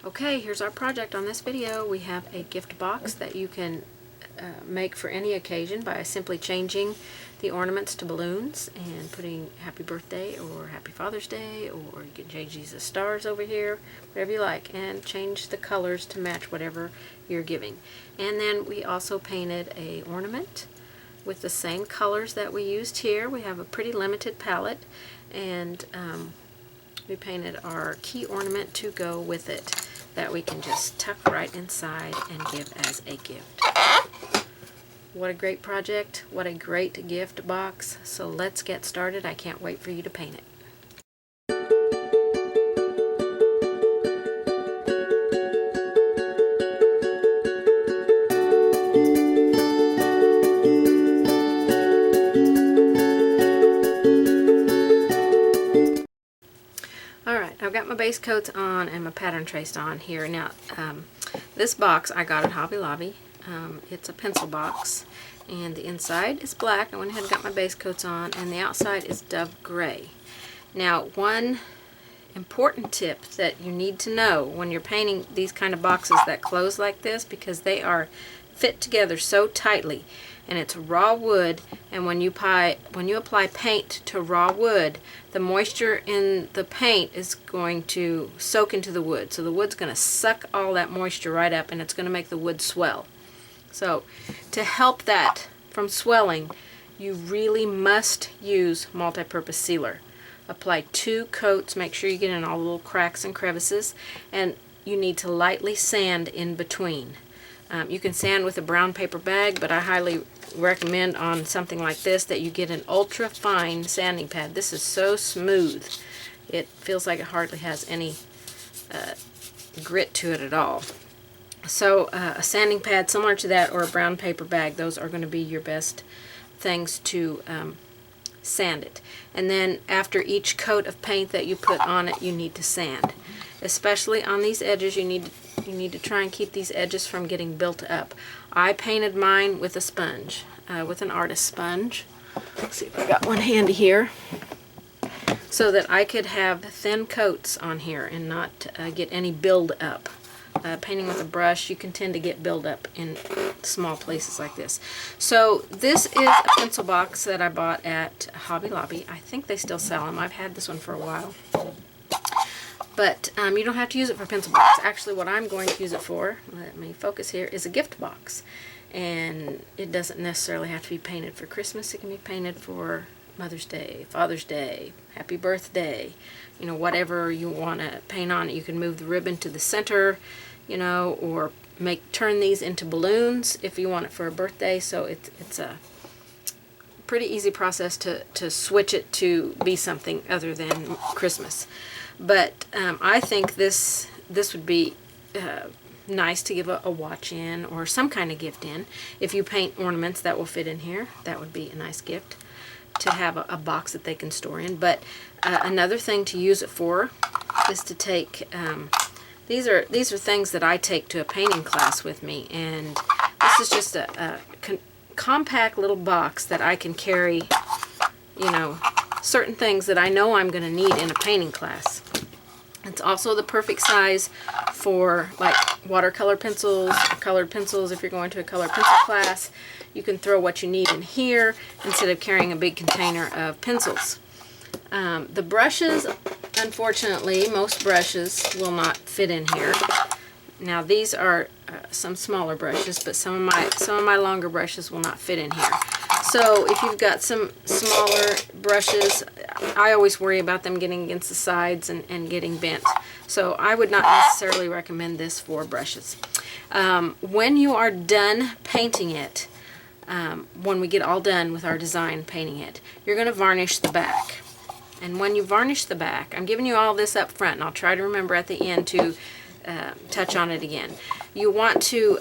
Okay, here's our project on this video. We have a gift box that you can make for any occasion by simply changing the ornaments to balloons and putting happy birthday or happy Father's Day, or you can change these as stars over here, whatever you like, and change the colors to match whatever you're giving. And then we also painted a ornament with the same colors that we used here. We have a pretty limited palette, and we painted our key ornament to go with it that we can just tuck right inside and give as a gift. What a great project, what a great gift box. So let's get started. I can't wait for you to paint it. Alright, I've got my base coats on and my pattern traced on here. Now, this box I got at Hobby Lobby. It's a pencil box, and the inside is black. I went ahead and got my base coats on, and the outside is dove gray. Now, one important tip that you need to know when you're painting these kind of boxes that close like this, because they are fit together so tightly, and it's raw wood, and when you apply paint to raw wood, the moisture in the paint is going to soak into the wood. So the wood's going to suck all that moisture right up, and it's going to make the wood swell. So to help that from swelling, you really must use multi-purpose sealer. Apply 2 coats, make sure you get in all the little cracks and crevices, and you need to lightly sand in between. You can sand with a brown paper bag, but I highly recommend on something like this that you get an ultra fine sanding pad. This is so smooth. It feels like it hardly has any grit to it at all. So a sanding pad similar to that, or a brown paper bag, those are going to be your best things to sand it. And then after each coat of paint that you put on it, you need to sand. Especially on these edges, you need to try and keep these edges from getting built up. I painted mine with a sponge, with an artist sponge. Let's see if I got one handy here, so that I could have thin coats on here and not get any build up. Painting with a brush, you can tend to get build up in small places like this. So this is a pencil box that I bought at Hobby Lobby. I think they still sell them. I've had this one for a while. But you don't have to use it for pencil box. Actually, what I'm going to use it for, let me focus here, is a gift box. And it doesn't necessarily have to be painted for Christmas. It can be painted for Mother's Day, Father's Day, Happy Birthday, you know, whatever you want to paint on it. You can move the ribbon to the center, you know, or turn these into balloons if you want it for a birthday. So it's a pretty easy process to switch it to be something other than Christmas. But I think this would be nice to give a watch in, or some kind of gift in. If you paint ornaments that will fit in here, that would be a nice gift to have a box that they can store in. But another thing to use it for is to take, these are things that I take to a painting class with me, and this is just a compact little box that I can carry, you know, certain things that I know I'm going to need in a painting class. It's also the perfect size for like watercolor pencils, or colored pencils. If you're going to a colored pencil class, you can throw what you need in here instead of carrying a big container of pencils. The brushes, unfortunately, most brushes will not fit in here. Now these are some smaller brushes, but some of my longer brushes will not fit in here. So if you've got some smaller brushes, I always worry about them getting against the sides and getting bent. So I would not necessarily recommend this for brushes. When you are done painting it, when we get all done with our design painting it, you're going to varnish the back. And when you varnish the back, I'm giving you all this up front, and I'll try to remember at the end to touch on it again. You want to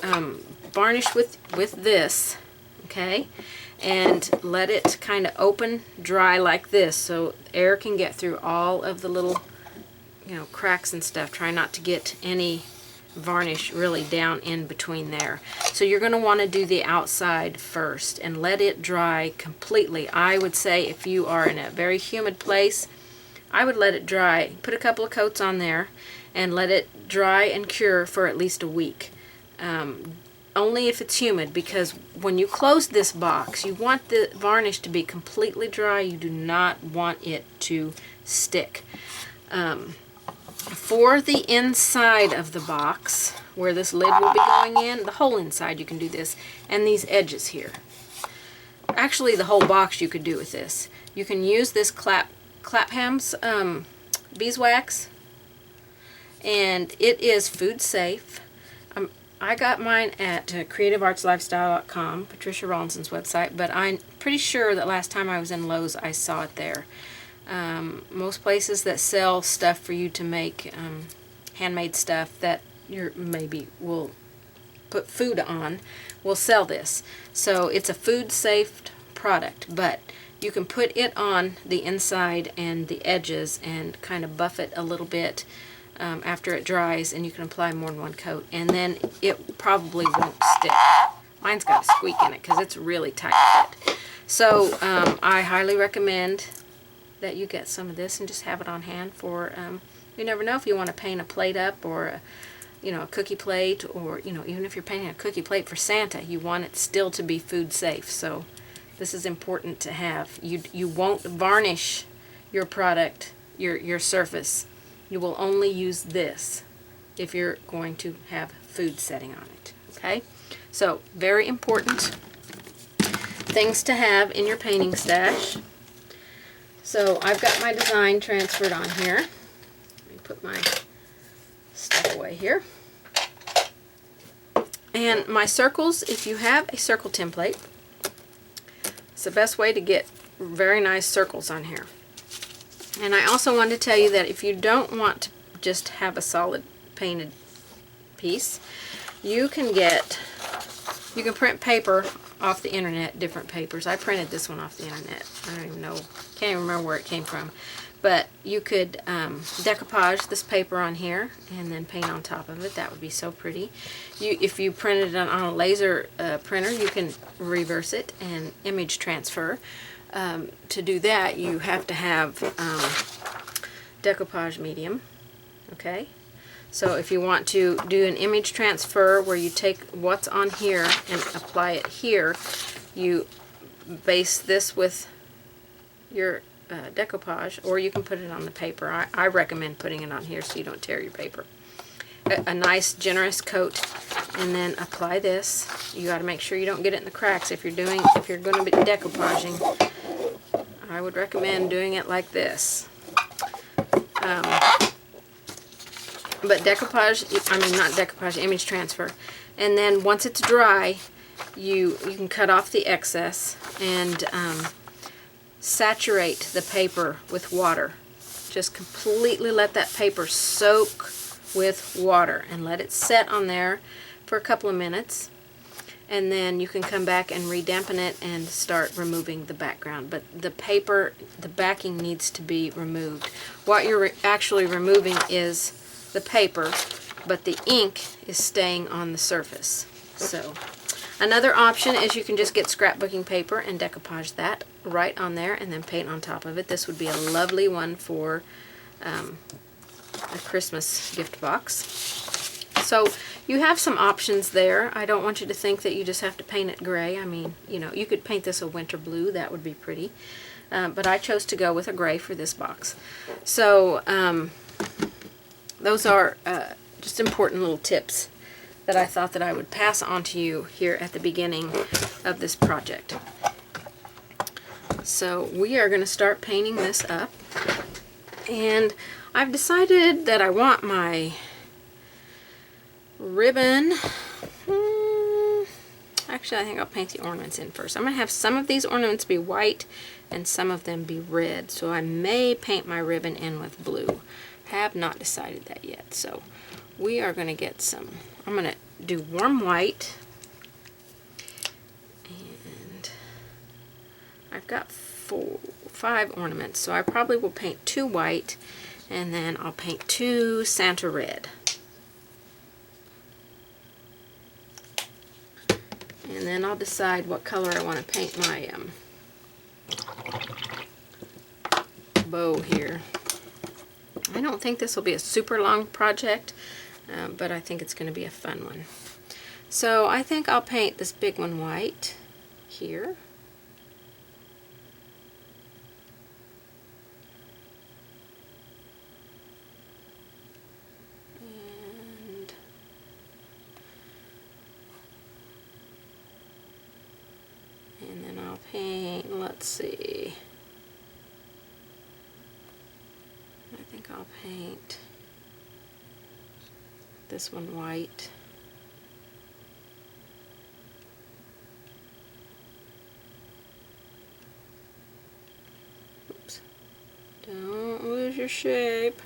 varnish with this, okay? And let it kind of open, dry like this, so air can get through all of the little, you know, cracks and stuff. Try not to get any varnish really down in between there. So you're going to want to do the outside first and let it dry completely. I would say if you are in a very humid place, I would let it dry. Put a couple of coats on there and let it dry and cure for at least a week. Only if it's humid, because when you close this box, you want the varnish to be completely dry. You do not want it to stick. For the inside of the box, where this lid will be going in, the whole inside you can do this, and these edges here. Actually, the whole box you could do with this. You can use this Clapham's beeswax, and it is food safe. I got mine at creativeartslifestyle.com, Patricia Rawlinson's website, but I'm pretty sure that last time I was in Lowe's I saw it there. Most places that sell stuff for you to make handmade stuff that you maybe will put food on will sell this. So it's a food safe product, but you can put it on the inside and the edges and kind of buff it a little bit after it dries, and you can apply more than one coat, and then it probably won't stick. Mine's got a squeak in it because it's really tight fit. So I highly recommend that you get some of this and just have it on hand for, you never know if you want to paint a plate up, or a cookie plate, or even if you're painting a cookie plate for Santa, you want it still to be food safe. So this is important to have. You won't varnish your product, your surface. You will only use this if you're going to have food setting on it. Okay? So, very important things to have in your painting stash. So, I've got my design transferred on here. Let me put my stuff away here. And my circles, if you have a circle template, it's the best way to get very nice circles on here. And I also wanted to tell you that if you don't want to just have a solid painted piece, you can print paper off the internet, different papers. I printed this one off the internet. I don't even know, can't even remember where it came from. But you could decoupage this paper on here and then paint on top of it. That would be so pretty. If you printed it on a laser printer, you can reverse it and image transfer. To do that, you have to have decoupage medium. Okay, so if you want to do an image transfer where you take what's on here and apply it here, you base this with your decoupage, or you can put it on the paper. I recommend putting it on here so you don't tear your paper. A nice generous coat, and then apply this. You got to make sure you don't get it in the cracks if you're going to be decoupaging. I would recommend doing it like this. But decoupage, not decoupage, image transfer. And then once it's dry, you can cut off the excess and saturate the paper with water. Just completely let that paper soak with water and let it set on there for a couple of minutes. And then you can come back and redampen it and start removing the background. But the paper, the backing needs to be removed. What you're actually removing is the paper, but the ink is staying on the surface. So another option is you can just get scrapbooking paper and decoupage that right on there and then paint on top of it. This would be a lovely one for a Christmas gift box. So you have some options there. I don't want you to think that you just have to paint it gray. You could paint this a winter blue. That would be pretty. But I chose to go with a gray for this box. So those are just important little tips that I thought that I would pass on to you here at the beginning of this project. So we are going to start painting this up. And I've decided that I want my ribbon. Actually, I think I'll paint the ornaments in first. I'm going to have some of these ornaments be white and some of them be red. So I may paint my ribbon in with blue. Have not decided that yet. So we are going to get some. I'm going to do warm white. And I've got 5 ornaments. So I probably will paint 2 white and then I'll paint 2 Santa red. And then I'll decide what color I want to paint my bow here. I don't think this will be a super long project, but I think it's going to be a fun one. So I think I'll paint this big one white here. And then I'll paint, let's see, I think I'll paint this one white. Oops. Don't lose your shape.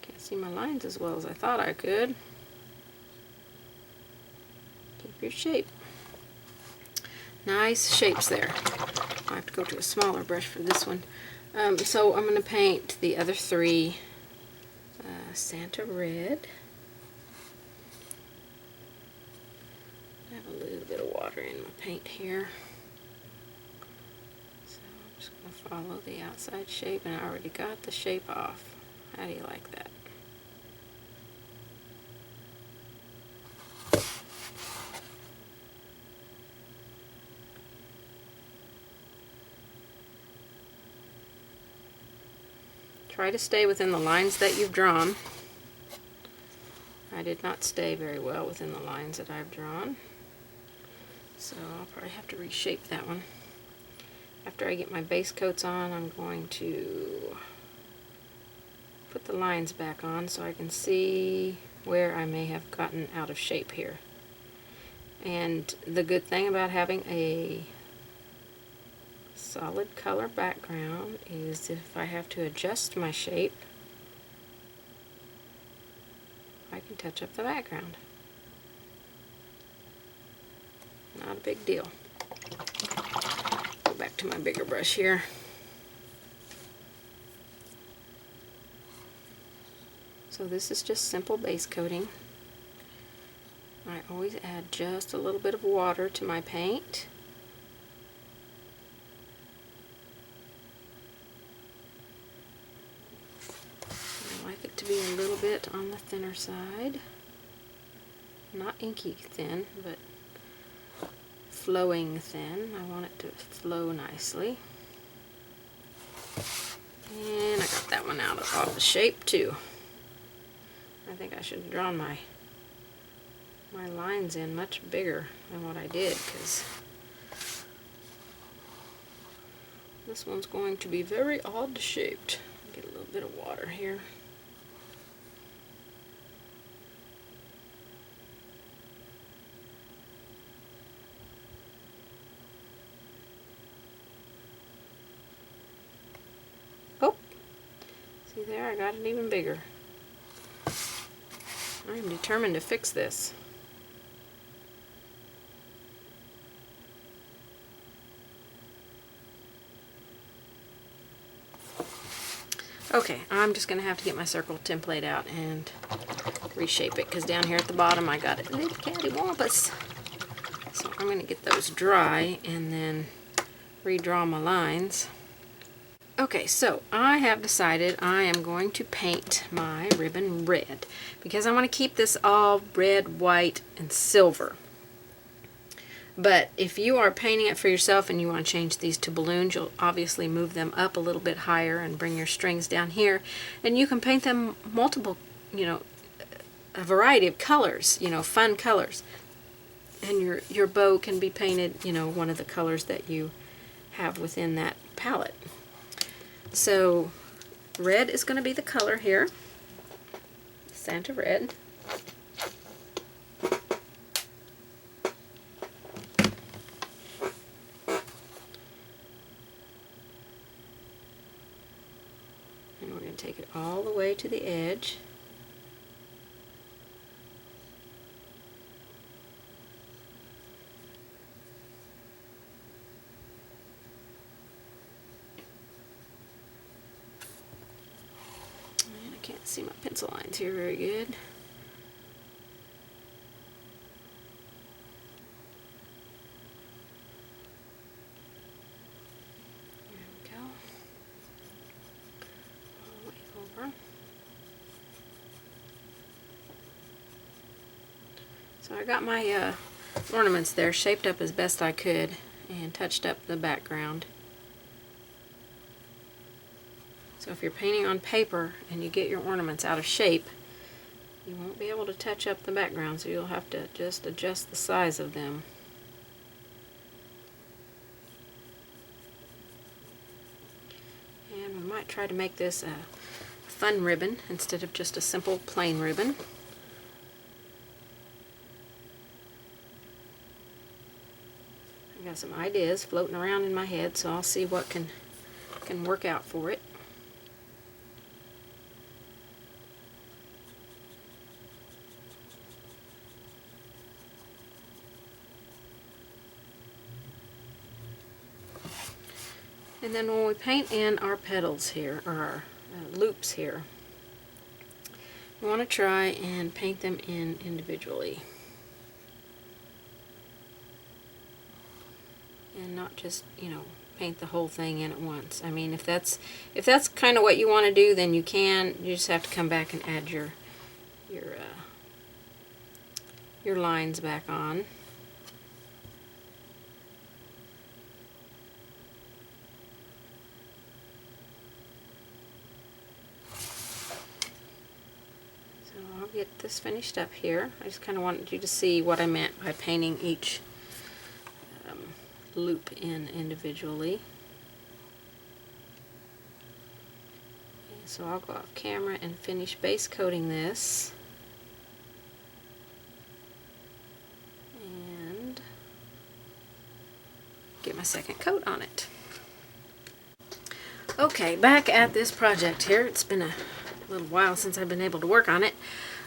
Can't see my lines as well as I thought I could. Keep your shape. Nice shapes there. I have to go to a smaller brush for this one. So I'm going to paint the other three Santa red. I have a little bit of water in my paint here. So I'm just going to follow the outside shape, and I already got the shape off. How do you like that? Try to stay within the lines that you've drawn. I did not stay very well within the lines that I've drawn, so I'll probably have to reshape that one. After I get my base coats on, I'm going to put the lines back on so I can see where I may have gotten out of shape here. And the good thing about having a solid color background is if I have to adjust my shape, I can touch up the background. Not a big deal. Go back to my bigger brush here. So this is just simple base coating. I always add just a little bit of water to my paint. I like it to be a little bit on the thinner side. Not inky thin, but flowing thin. I want it to flow nicely. And I got that one out of the shape too. I think I should have drawn my lines in much bigger than what I did, because this one's going to be very odd shaped. Get a little bit of water here. Oh, see there, I got it even bigger. I'm determined to fix this. Okay, I'm just going to have to get my circle template out and reshape it, because down here at the bottom I got it little cattywampus. So I'm going to get those dry and then redraw my lines. Okay, so I have decided I am going to paint my ribbon red, because I want to keep this all red, white, and silver. But if you are painting it for yourself and you want to change these to balloons, you'll obviously move them up a little bit higher and bring your strings down here. And you can paint them multiple, a variety of colors, fun colors. And your bow can be painted, one of the colors that you have within that palette. So red is going to be the color here, Santa red. And we're going to take it all the way to the edge. Can't see my pencil lines here very good. here. So I got my ornaments there shaped up as best I could and touched up the background. So if you're painting on paper and you get your ornaments out of shape, you won't be able to touch up the background, so you'll have to just adjust the size of them. And we might try to make this a fun ribbon instead of just a simple plain ribbon. I got some ideas floating around in my head, so I'll see what can work out for it. And then when we paint in our petals here, or our loops here, we want to try and paint them in individually. And not just, you know, paint the whole thing in at once. I mean, if that's kind of what you want to do, then you can. You just have to come back and add your lines back on. I'll get this finished up here. I just kind of wanted you to see what I meant by painting each loop in individually. Okay, so I'll go off camera and finish base coating this. And get my second coat on it. Okay, back at this project here. It's been a little while since I've been able to work on it.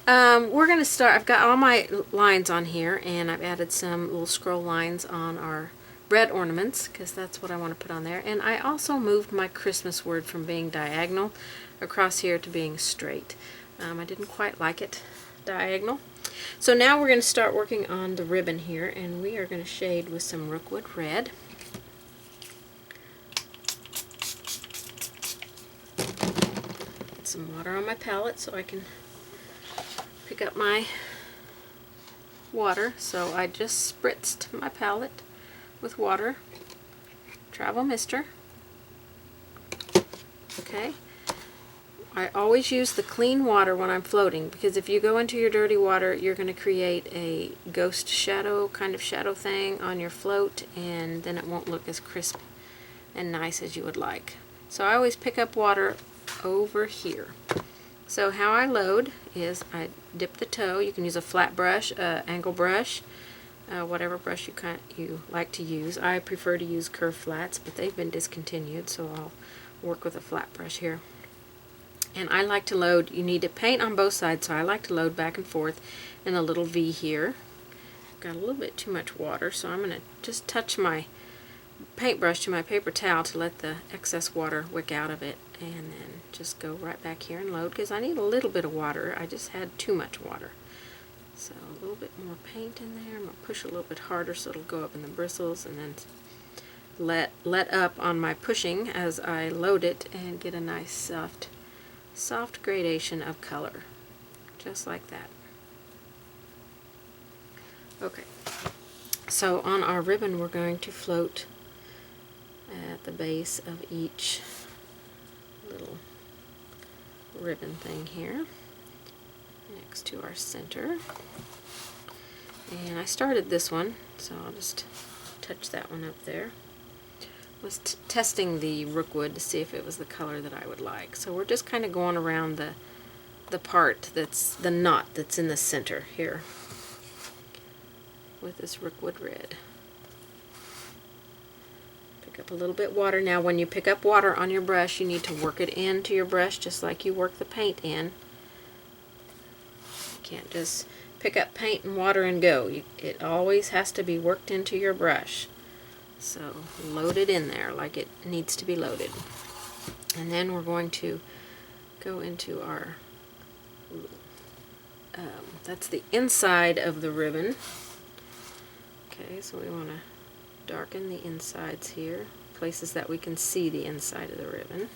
We're going to start, I've got all my lines on here, and I've added some little scroll lines on our red ornaments, because that's what I want to put on there. And I also moved my Christmas word from being diagonal across here to being straight. I didn't quite like it diagonal. So now we're going to start working on the ribbon here, and we are going to shade with some Rookwood Red. Get some water on my palette so I can pick up my water. So I just spritzed my palette with water, travel mister. Okay. I always use the clean water when I'm floating, because if you go into your dirty water, you're going to create a ghost shadow kind of shadow thing on your float, and then it won't look as crisp and nice as you would like. So I always pick up water over here. So how I load is I dip the toe. You can use a flat brush, angle brush, whatever brush you like to use. I prefer to use curved flats, but they've been discontinued, so I'll work with a flat brush here. And I like to load, you need to paint on both sides, so I like to load back and forth in a little V here. I've got a little bit too much water, so I'm going to just touch my paintbrush to my paper towel to let the excess water wick out of it, and then just go right back here and load, because I need a little bit of water. I just had too much water. So a little bit more paint in there. I'm going to push a little bit harder so it'll go up in the bristles, and then let up on my pushing as I load it and get a nice soft gradation of color, just like that. Okay, so on our ribbon we're going to float at the base of each little ribbon thing here next to our center. And I started this one, so I'll just touch that one up there. I was testing the Rookwood to see if it was the color that I would like. So we're just kind of going around the part that's the knot that's in the center here with this Rookwood Red. Pick up a little bit water. Now when you pick up water on your brush, you need to work it into your brush just like you work the paint in. You can't just pick up paint and water and go. It always has to be worked into your brush. So load it in there like it needs to be loaded. And then we're going to go into our, that's the inside of the ribbon. Okay, so we want to darken the insides here, places that we can see the inside of the ribbon.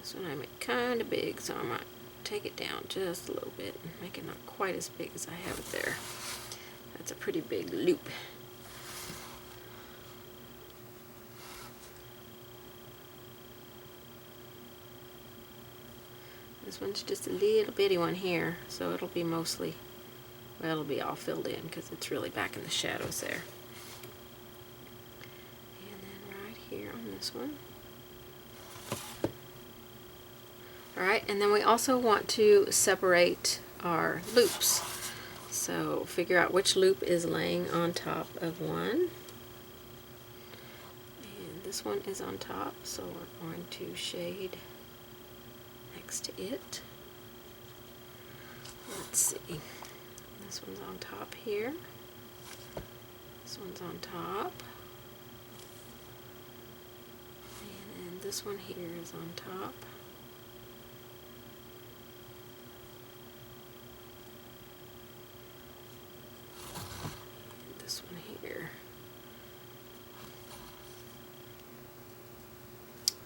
This one I make kind of big, so I might take it down just a little bit and make it not quite as big as I have it there. That's a pretty big loop. This one's just a little bitty one here, so it'll be mostly, well, it'll be all filled in because it's really back in the shadows there. And then right here on this one. Alright, and then we also want to separate our loops. So figure out which loop is laying on top of one. And this one is on top, so we're going to shade next to it. Let's see. This one's on top here. This one's on top. And then this one here is on top. And this one here.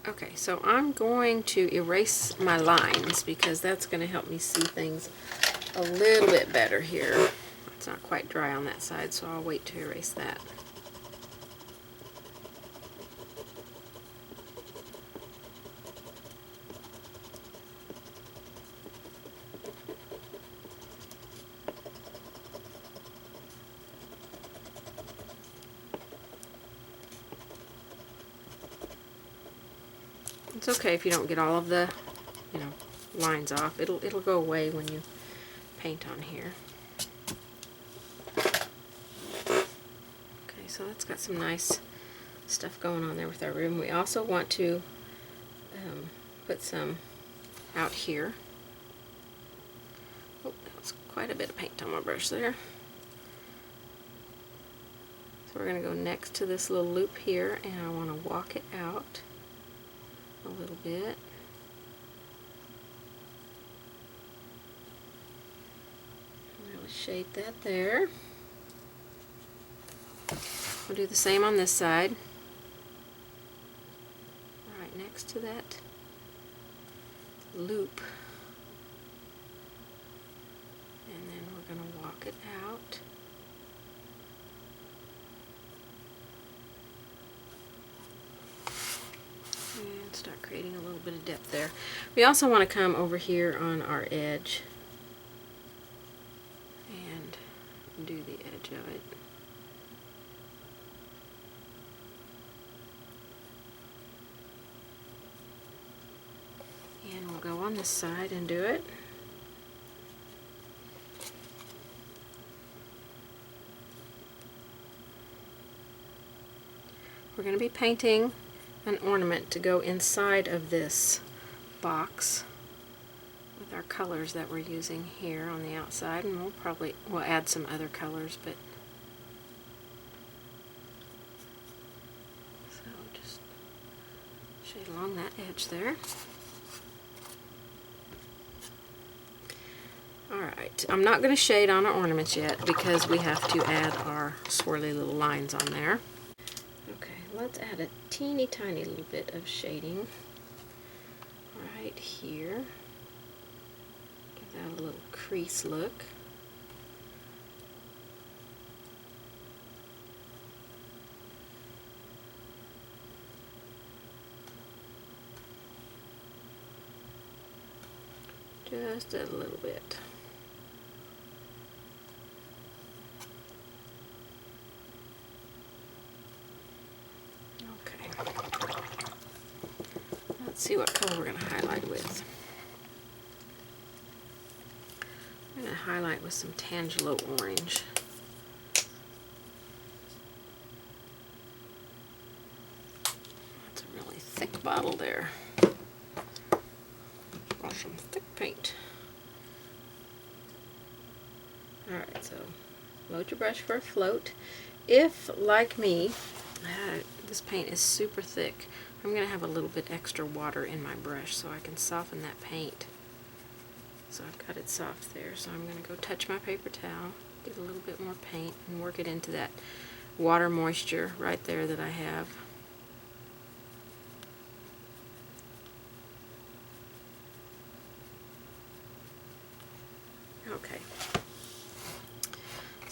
Okay, so I'm going to erase my lines because that's going to help me see things a little bit better here. It's not quite dry on that side, so I'll wait to erase that. It's okay if you don't get all of the, lines off. It'll go away when you paint on here. Okay, so that's got some nice stuff going on there with our room. We also want to put some out here. Oh, that was quite a bit of paint on my brush there. So we're going to go next to this little loop here, and I want to walk it out a little bit. Really shade that there. We'll do the same on this side. Right next to that loop. And then we're going to walk it out. And start creating a little bit of depth there. We also want to come over here on our edge and do the edge of it. And we'll go on this side and do it. We're going to be painting an ornament to go inside of this box with our colors that we're using here on the outside, and we'll add some other colors, but so just shade along that edge there. Alright, I'm not going to shade on our ornaments yet because we have to add our swirly little lines on there. Let's add a teeny tiny little bit of shading right here. Give that a little crease look. Just a little bit. Let's see what color we're going to highlight with. I'm going to highlight with some Tangelo orange. That's a really thick bottle there. Or some thick paint. Alright, so load your brush for a float. If, like me, this paint is super thick, I'm going to have a little bit extra water in my brush so I can soften that paint. So I've got it soft there, so I'm going to go touch my paper towel, get a little bit more paint, and work it into that water moisture right there that I have.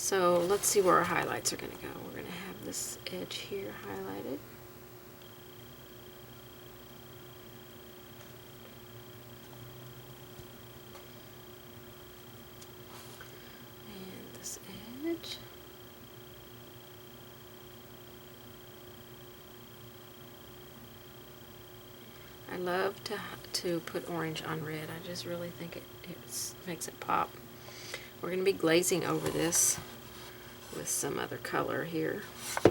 So let's see where our highlights are going to go. We're going to have this edge here highlighted. And this edge. I love to put orange on red. I just really think it makes it pop. We're going to be glazing over this with some other color here. So,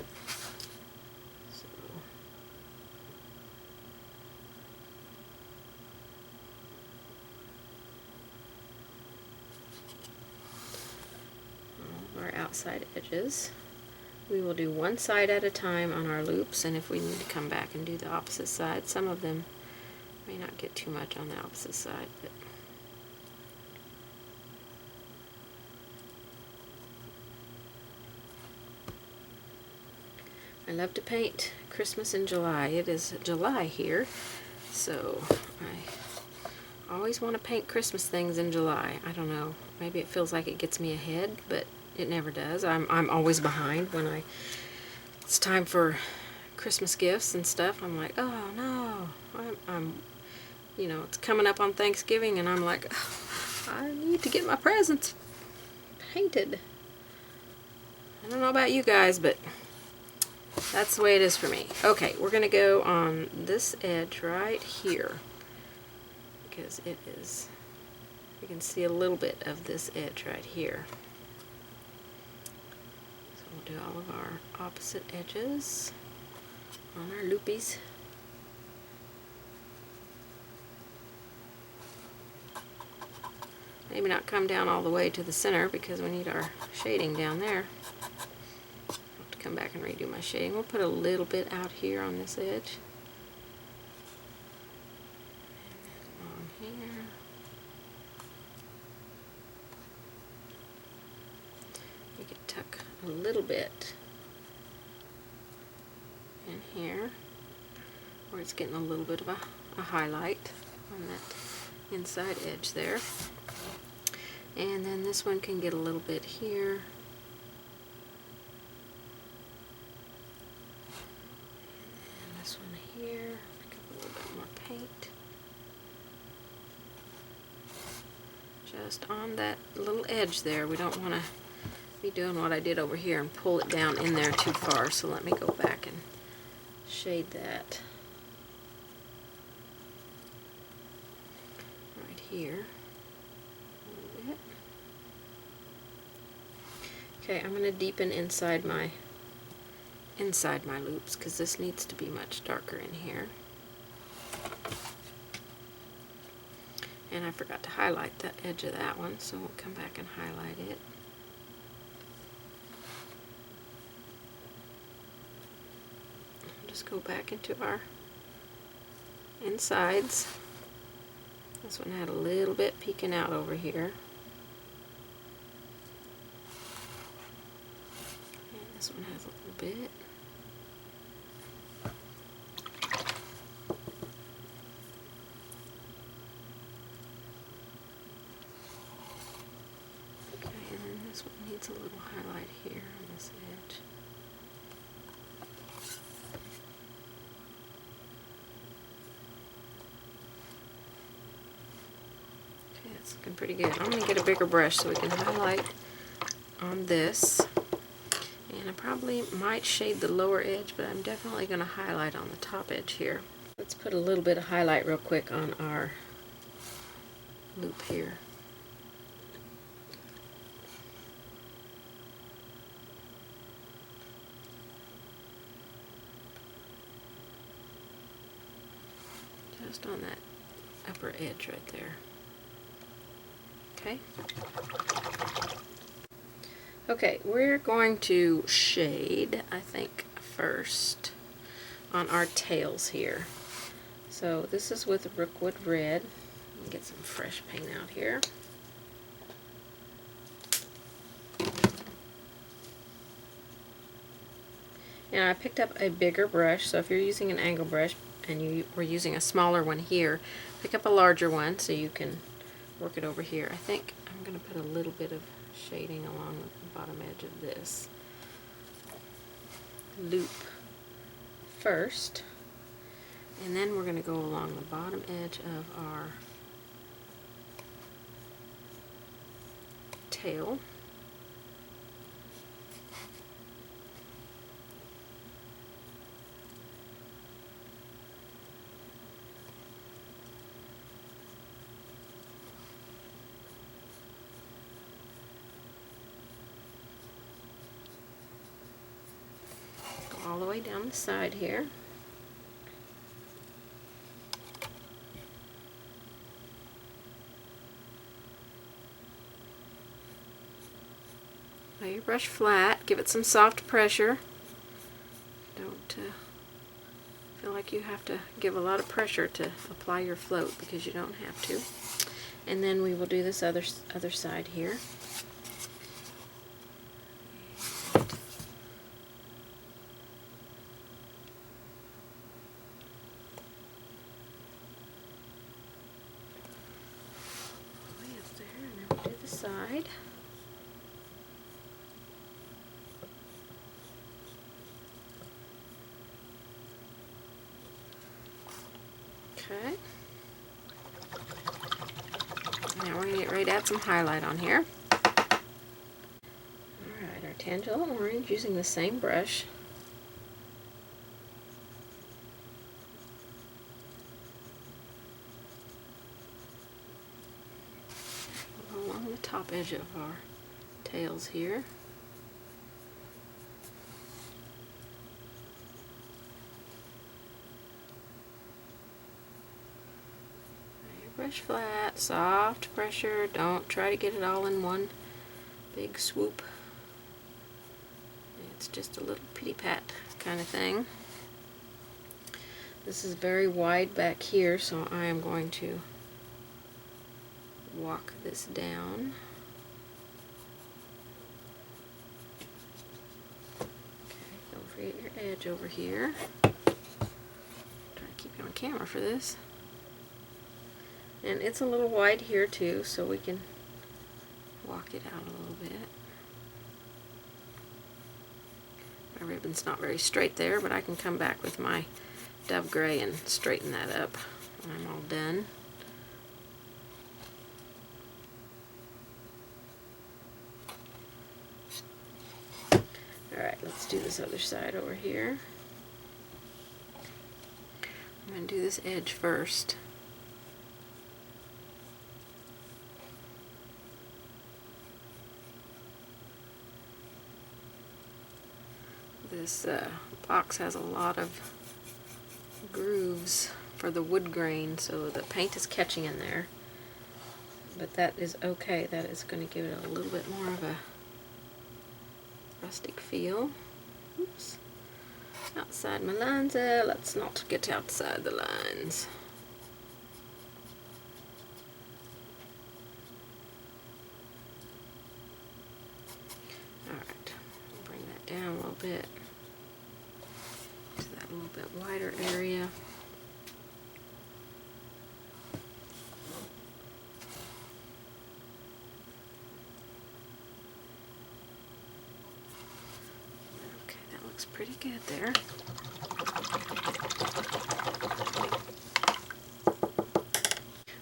all of our outside edges. We will do one side at a time on our loops, and if we need to come back and do the opposite side, some of them may not get too much on the opposite side, but I love to paint Christmas in July. It is July here, so I always want to paint Christmas things in July. I don't know, maybe it feels like it gets me ahead, but it never does. I'm always behind when it's time for Christmas gifts and stuff. I'm like, oh no, I'm you know, it's coming up on Thanksgiving, and I'm like, oh, I need to get my presents painted. I don't know about you guys, but that's the way it is for me. Okay, we're going to go on this edge right here, because it is, you can see a little bit of this edge right here. So we'll do all of our opposite edges on our loopies. Maybe not come down all the way to the center because we need our shading down there. I'll have to come back and redo my shading. We'll put a little bit out here on this edge. And then along here. We can tuck a little bit in here where it's getting a little bit of a highlight on that inside edge there. And then this one can get a little bit here. And this one here, pick up a little bit more paint. Just on that little edge there. We don't want to be doing what I did over here and pull it down in there too far. So let me go back and shade that right here. Okay, I'm going to deepen inside my loops because this needs to be much darker in here. And I forgot to highlight the edge of that one, so we'll come back and highlight it. Just go back into our insides. This one had a little bit peeking out over here. This one has a little bit. Okay, and then this one needs a little highlight here on this edge. Okay, that's looking pretty good. I'm going to get a bigger brush so we can highlight on this. And I probably might shade the lower edge, but I'm definitely going to highlight on the top edge here. Let's put a little bit of highlight real quick on our loop here. Just on that upper edge right there. Okay. Okay, we're going to shade, I think, first on our tails here. So this is with Rookwood Red. Let me get some fresh paint out here. And I picked up a bigger brush, so if you're using an angle brush and you were using a smaller one here, pick up a larger one so you can work it over here. I think I'm going to put a little bit of shading along the bottom edge of this loop first, and then we're going to go along the bottom edge of our tail. All the way down the side here. Lay your brush flat, give it some soft pressure. Don't feel like you have to give a lot of pressure to apply your float, because you don't have to. And then we will do this other side here. Side. Okay. Now we're going to get ready to add some highlight on here. Alright, our Tangelo orange, using the same brush. Along the top edge of our tails here. Lay your brush flat, soft pressure. Don't try to get it all in one big swoop. It's just a little pitty pat kind of thing. This is very wide back here, so I am going to walk this down. Okay, don't forget your edge over here. Try to keep you on camera for this. And it's a little wide here too, so we can walk it out a little bit. My ribbon's not very straight there, but I can come back with my Dove Gray and straighten that up when I'm all done. Alright, let's do this other side over here. I'm going to do this edge first. This box has a lot of grooves for the wood grain, so the paint is catching in there. But that is okay. That is going to give it a little bit more of a rustic feel. Oops. Outside my lines there. Let's not get outside the lines. Alright, bring that down a little bit to that little bit wider area. Pretty good there.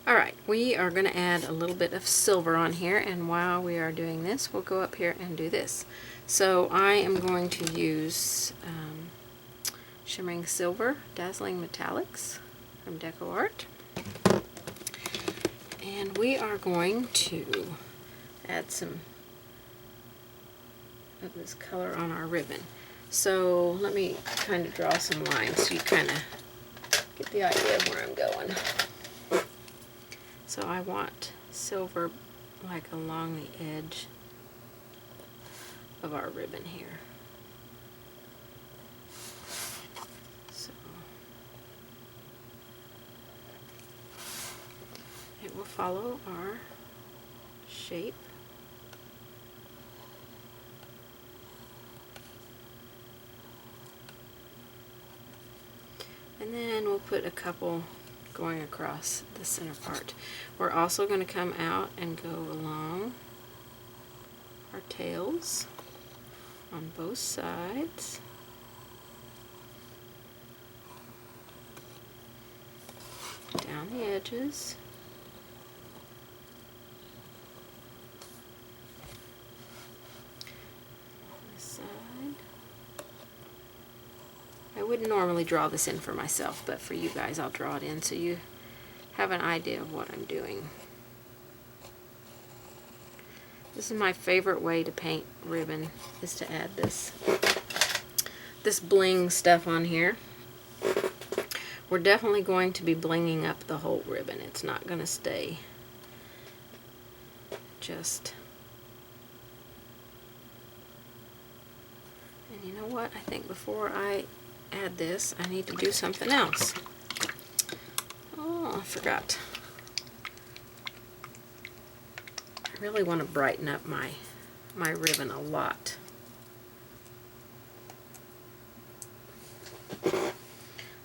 Alright, we are going to add a little bit of silver on here, and while we are doing this, we'll go up here and do this. So I am going to use Shimmering Silver Dazzling Metallics from DecoArt. And we are going to add some of this color on our ribbon. So let me kind of draw some lines so you kind of get the idea of where I'm going. So I want silver like along the edge of our ribbon here. So it will follow our shape. And then we'll put a couple going across the center part. We're also going to come out and go along our tails on both sides. Down the edges. This side. I wouldn't normally draw this in for myself, but for you guys I'll draw it in so you have an idea of what I'm doing. This is my favorite way to paint ribbon, is to add this bling stuff on here. We're definitely going to be blinging up the whole ribbon. It's not going to stay just... And you know what? I think before I add this, I need to do something else. Oh, I forgot. I really want to brighten up my ribbon a lot.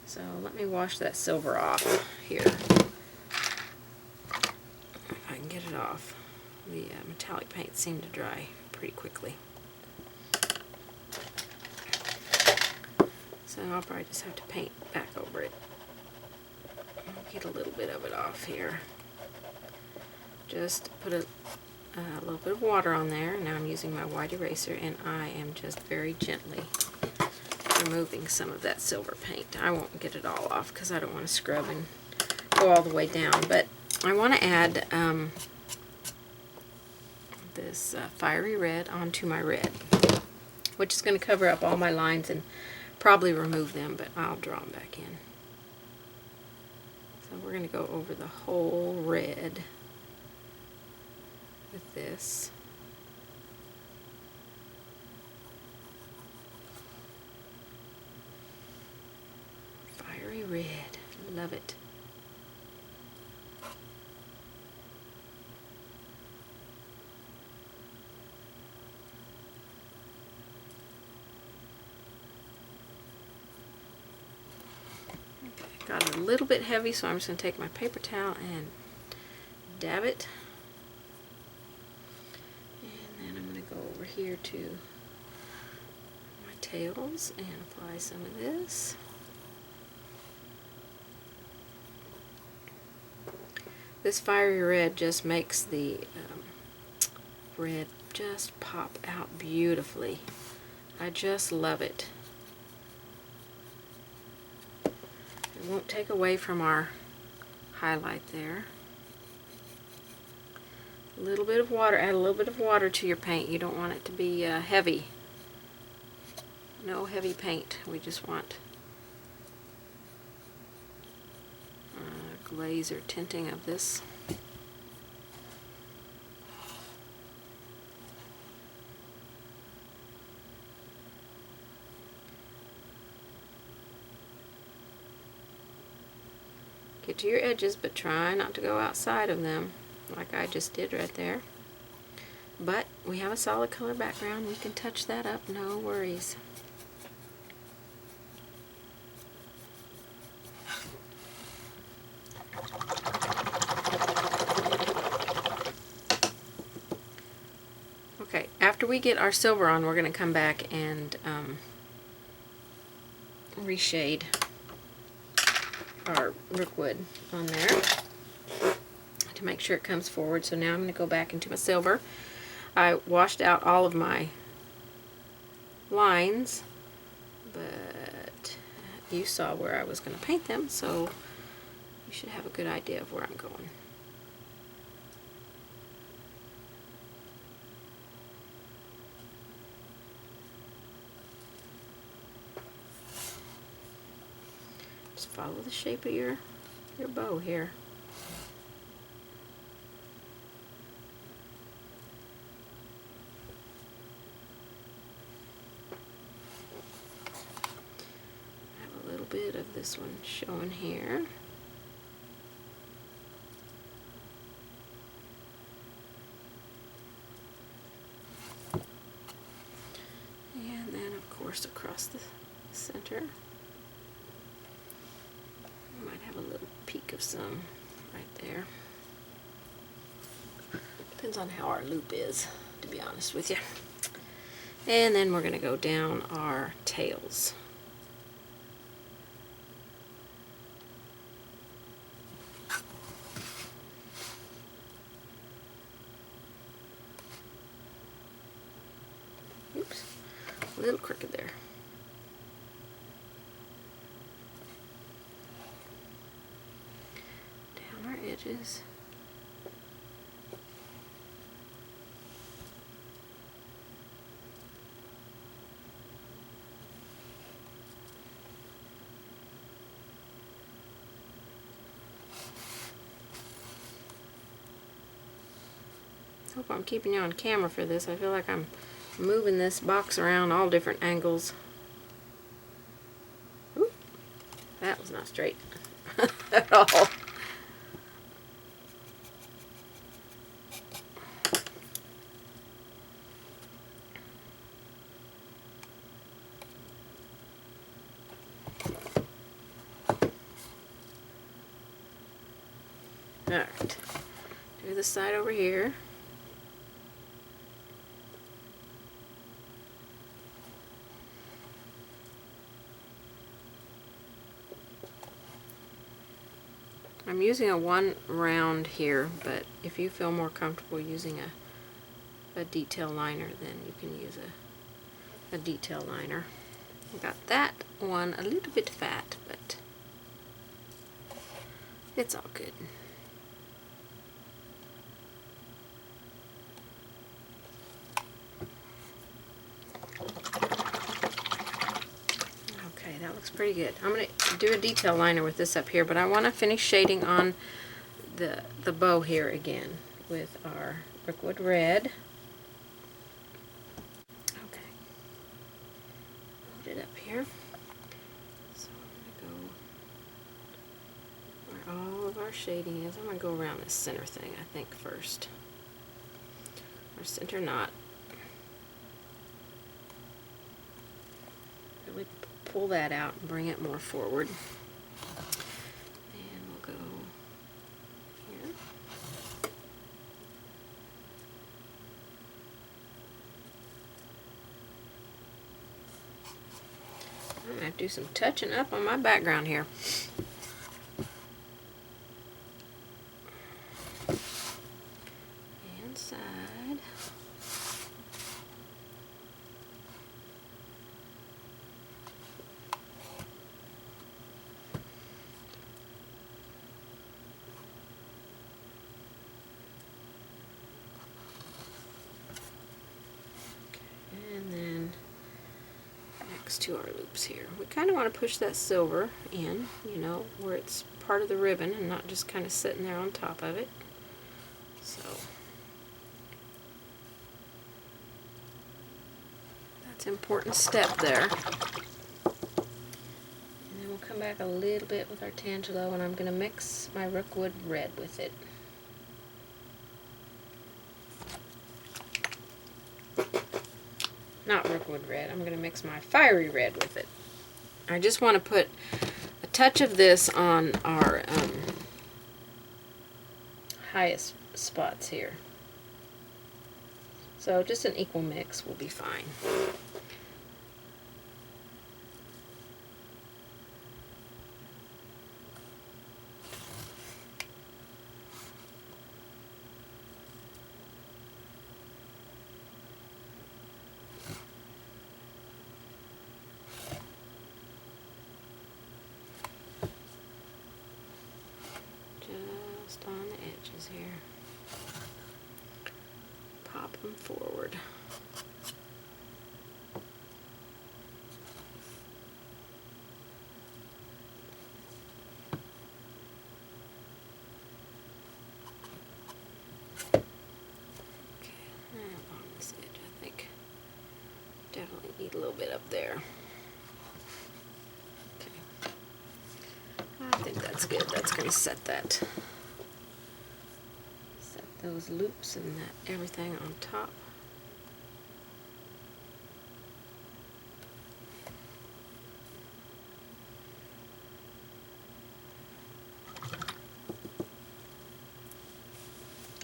So let me wash that silver off here. If I can get it off. The metallic paint seemed to dry pretty quickly. So I'll probably just have to paint back over it. I'll get a little bit of it off here. Just put a little bit of water on there. Now I'm using my white eraser and I am just very gently removing some of that silver paint. I won't get it all off because I don't want to scrub and go all the way down, but I want to add this fiery red onto my red, which is going to cover up all my lines and probably remove them, but I'll draw them back in. So we're going to go over the whole red with this. Fiery red, love it. Okay, got it a little bit heavy, so I'm just going to take my paper towel and dab it. And then I'm going to go over here to my tails and apply some of this. This fiery red just makes the red just pop out beautifully. I just love it. It won't take away from our highlight there. A little bit of water, add a little bit of water to your paint. You don't want it to be heavy. No heavy paint. We just want glaze or tinting of this. Get to your edges, but try not to go outside of them like I just did right there. But we have a solid color background. We can touch that up, no worries. Okay, after we get our silver on, we're going to come back and reshade our rookwood on there to make sure it comes forward. So now I'm going to go back into my silver. I washed out all of my lines, but you saw where I was going to paint them, so you should have a good idea of where I'm going. Just follow the shape of your bow here. Have a little bit of this one showing here. And then of course across the center. Might have a little peak of some right there. Depends on how our loop is. to be honest with you. And then we're going to go down our tails. Oops, a little crooked there. Down our edges. Hope I'm keeping you on camera for this. I feel like I'm moving this box around all different angles. Ooh, that was not straight at all. Alright, do this side over here. I'm using a one round here, but if you feel more comfortable using a detail liner, then you can use a detail liner. I got that one a little bit fat, but it's all good. Okay, that looks pretty good. I'm going to do a detail liner with this up here, but I want to finish shading on the bow here again with our Brickwood Red. Okay, hold it up here. So I'm going to go where all of our shading is. I'm going to go around this center thing, I think, first. Our center knot. Really pull that out and bring it more forward. And we'll go here. I'm going to have to do some touching up on my background here. And side. And then next to our loops here. We kind of want to push that silver in, you know, where it's part of the ribbon and not just kind of sitting there on top of it. So that's an important step there. And then we'll come back a little bit with our Tangelo, and I'm going to mix my Rookwood Red with it. Not Rookwood Red, I'm going to mix my Fiery Red with it. I just want to put a touch of this on our highest spots here. So just an equal mix will be fine. Just on the edges here. Pop them forward. Okay, along this edge, I think definitely need a little bit up there. Okay, I think that's good. That's going to set that. Those loops and that everything on top.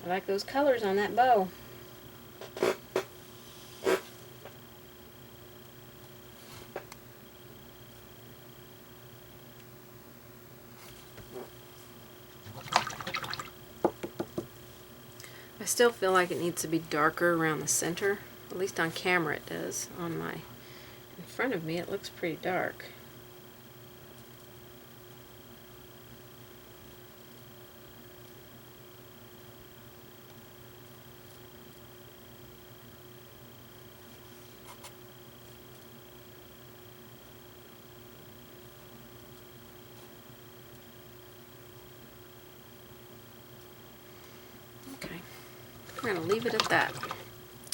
I like those colors on that bow. still feel like it needs to be darker around the center. At least on camera it does. In front of me it looks pretty dark. Okay, we're going to leave it at that.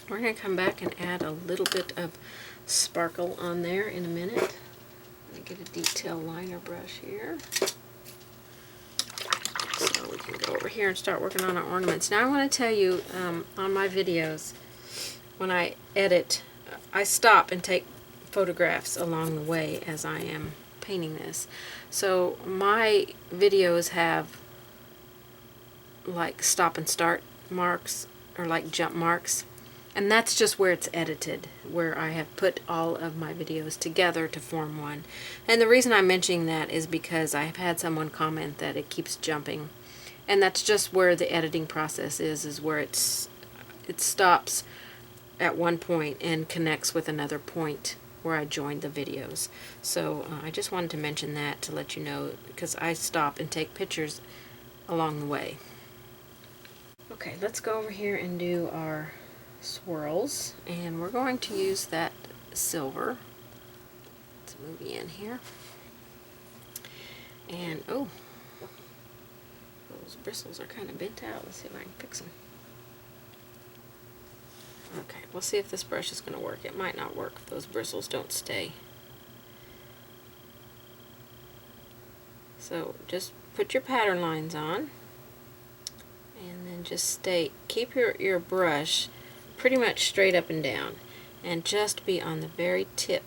We're going to come back and add a little bit of sparkle on there in a minute. I'm going to get a detail liner brush here. So we can go over here and start working on our ornaments. Now I want to tell you, on my videos, when I edit, I stop and take photographs along the way as I am painting this. So my videos have like stop and start marks, or like jump marks, and that's just where it's edited, where I have put all of my videos together to form one. And the reason I'm mentioning that is because I have had someone comment that it keeps jumping, and that's just where the editing process is where it stops at one point and connects with another point where I joined the videos. So I just wanted to mention that to let you know, because I stop and take pictures along the way. Okay, let's go over here and do our swirls, and we're going to use that silver. Let's move you in here. And oh, those bristles are kind of bent out. Let's see if I can fix them. Okay, we'll see if this brush is going to work. It might not work if those bristles don't stay. So just put your pattern lines on, and then just keep your brush pretty much straight up and down, and just be on the very tip.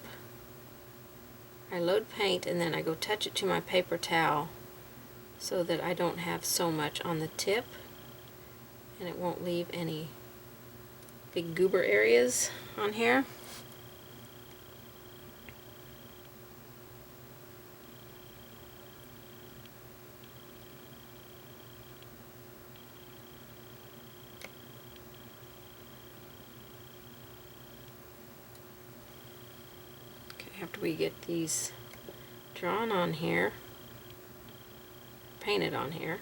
I load paint and then I go touch it to my paper towel so that I don't have so much on the tip, and it won't leave any big goober areas on here. After we get these drawn on here, painted on here,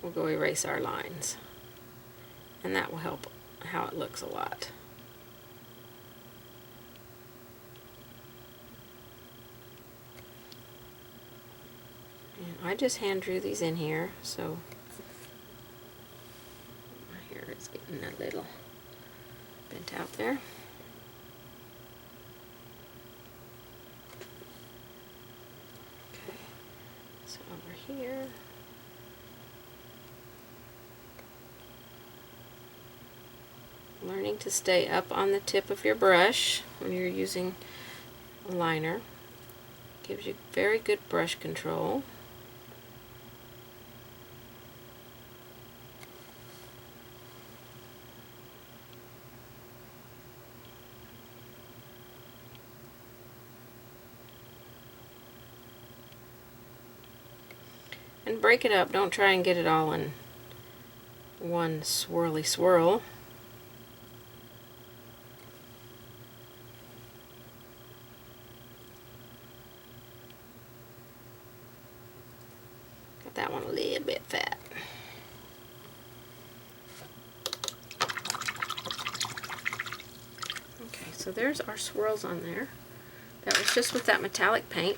we'll go erase our lines, and that will help how it looks a lot. And I just hand drew these in here, so my hair is getting a little bent out there. Here. Learning to stay up on the tip of your brush when you're using a liner gives you very good brush control. And break it up. Don't try and get it all in one swirly swirl. Got that one a little bit fat. Okay, so there's our swirls on there. That was just with that metallic paint.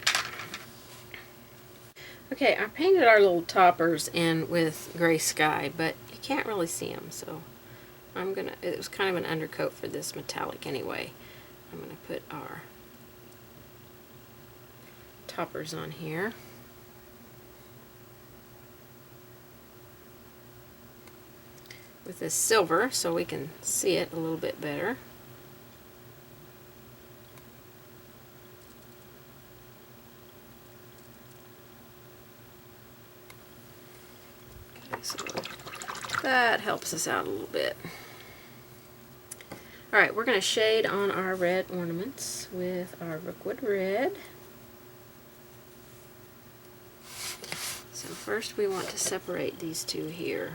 Okay, I painted our little toppers in with gray sky, but you can't really see them, so it was kind of an undercoat for this metallic anyway. I'm gonna put our toppers on here. With this silver, so we can see it a little bit better. So that helps us out a little bit. Alright, we're going to shade on our red ornaments with our Rookwood Red. So first we want to separate these two here.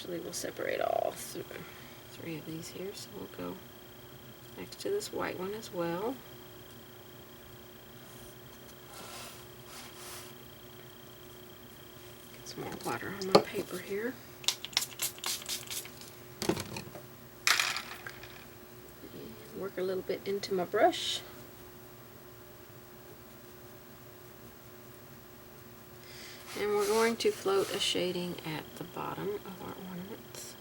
Actually, we'll separate all three of these here, so we'll go next to this white one as well. Get some more water on my paper here. And work a little bit into my brush. And we're going to float a shading at the bottom of our ornaments.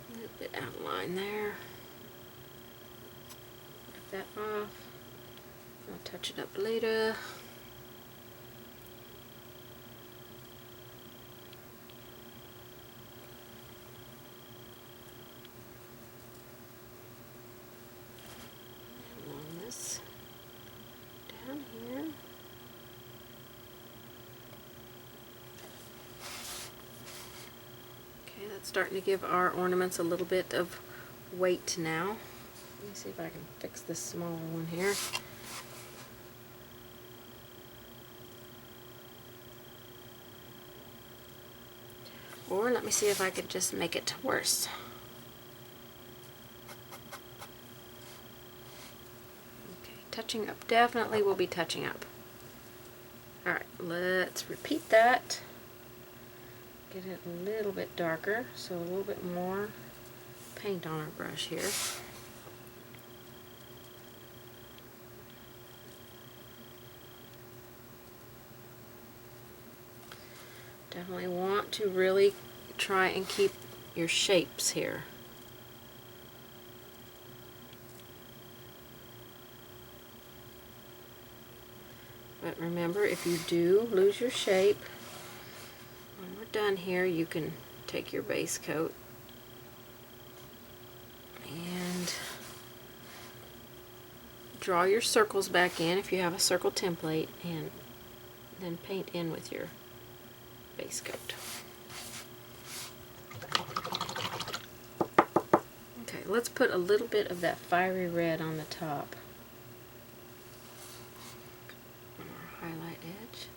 A little bit outline there. Wipe that off. I'll touch it up later. Down here. Okay, that's starting to give our ornaments a little bit of weight now. Let me see if I can fix this smaller one here. Or let me see if I could just make it worse. Touching up, definitely will be touching up. Alright, let's repeat that. Get it a little bit darker, so a little bit more paint on our brush here. Definitely want to really try and keep your shapes here. But remember, if you do lose your shape, when we're done here, you can take your base coat and draw your circles back in if you have a circle template, and then paint in with your base coat. Okay, let's put a little bit of that fiery red on the top. Highlight edge.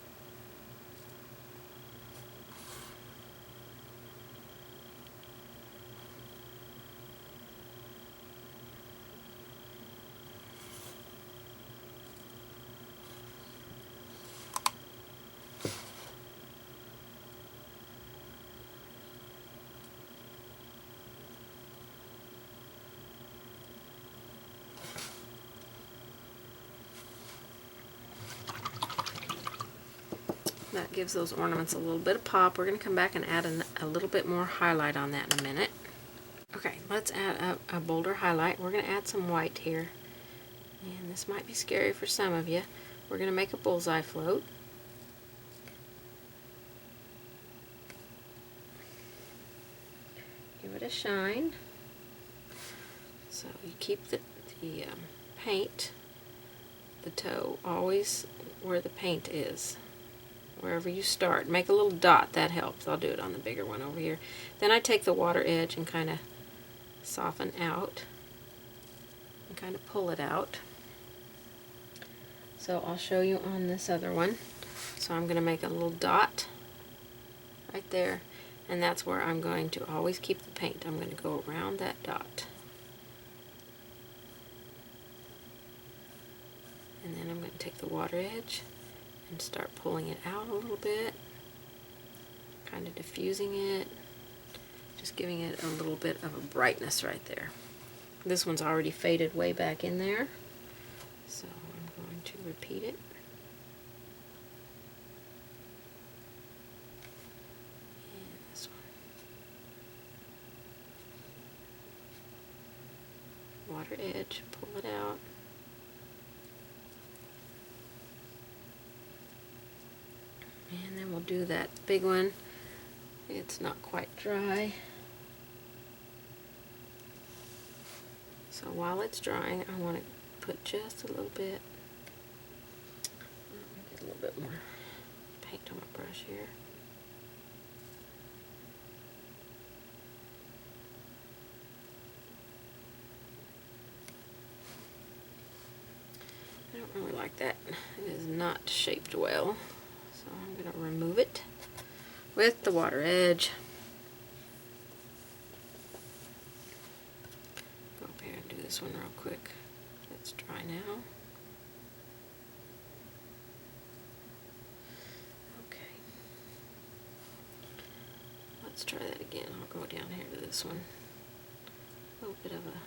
That gives those ornaments a little bit of pop. We're going to come back and add a little bit more highlight on that in a minute. Okay, let's add a bolder highlight. We're going to add some white here. And this might be scary for some of you. We're going to make a bullseye float. Give it a shine. So you keep the paint, the toe, always where the paint is. Wherever you start, make a little dot, that helps. I'll do it on the bigger one over here. Then I take the water edge and kind of soften out and kind of pull it out. So I'll show you on this other one. So I'm going to make a little dot right there, and that's where I'm going to always keep the paint. I'm going to go around that dot. And then I'm going to take the water edge and start pulling it out a little bit, kind of diffusing it, just giving it a little bit of a brightness right there. This one's already faded way back in there, so I'm going to repeat it. And this one. Water edge, pull it out. And then we'll do that big one. It's not quite dry. So while it's drying, I want to put just a little bit, get a little bit more paint on my brush here. don't really like that. It is not shaped well. So I'm going to remove it with the water edge. Go up here and do this one real quick. It's dry now. Okay. Let's try that again. I'll go down here to this one. A little bit of a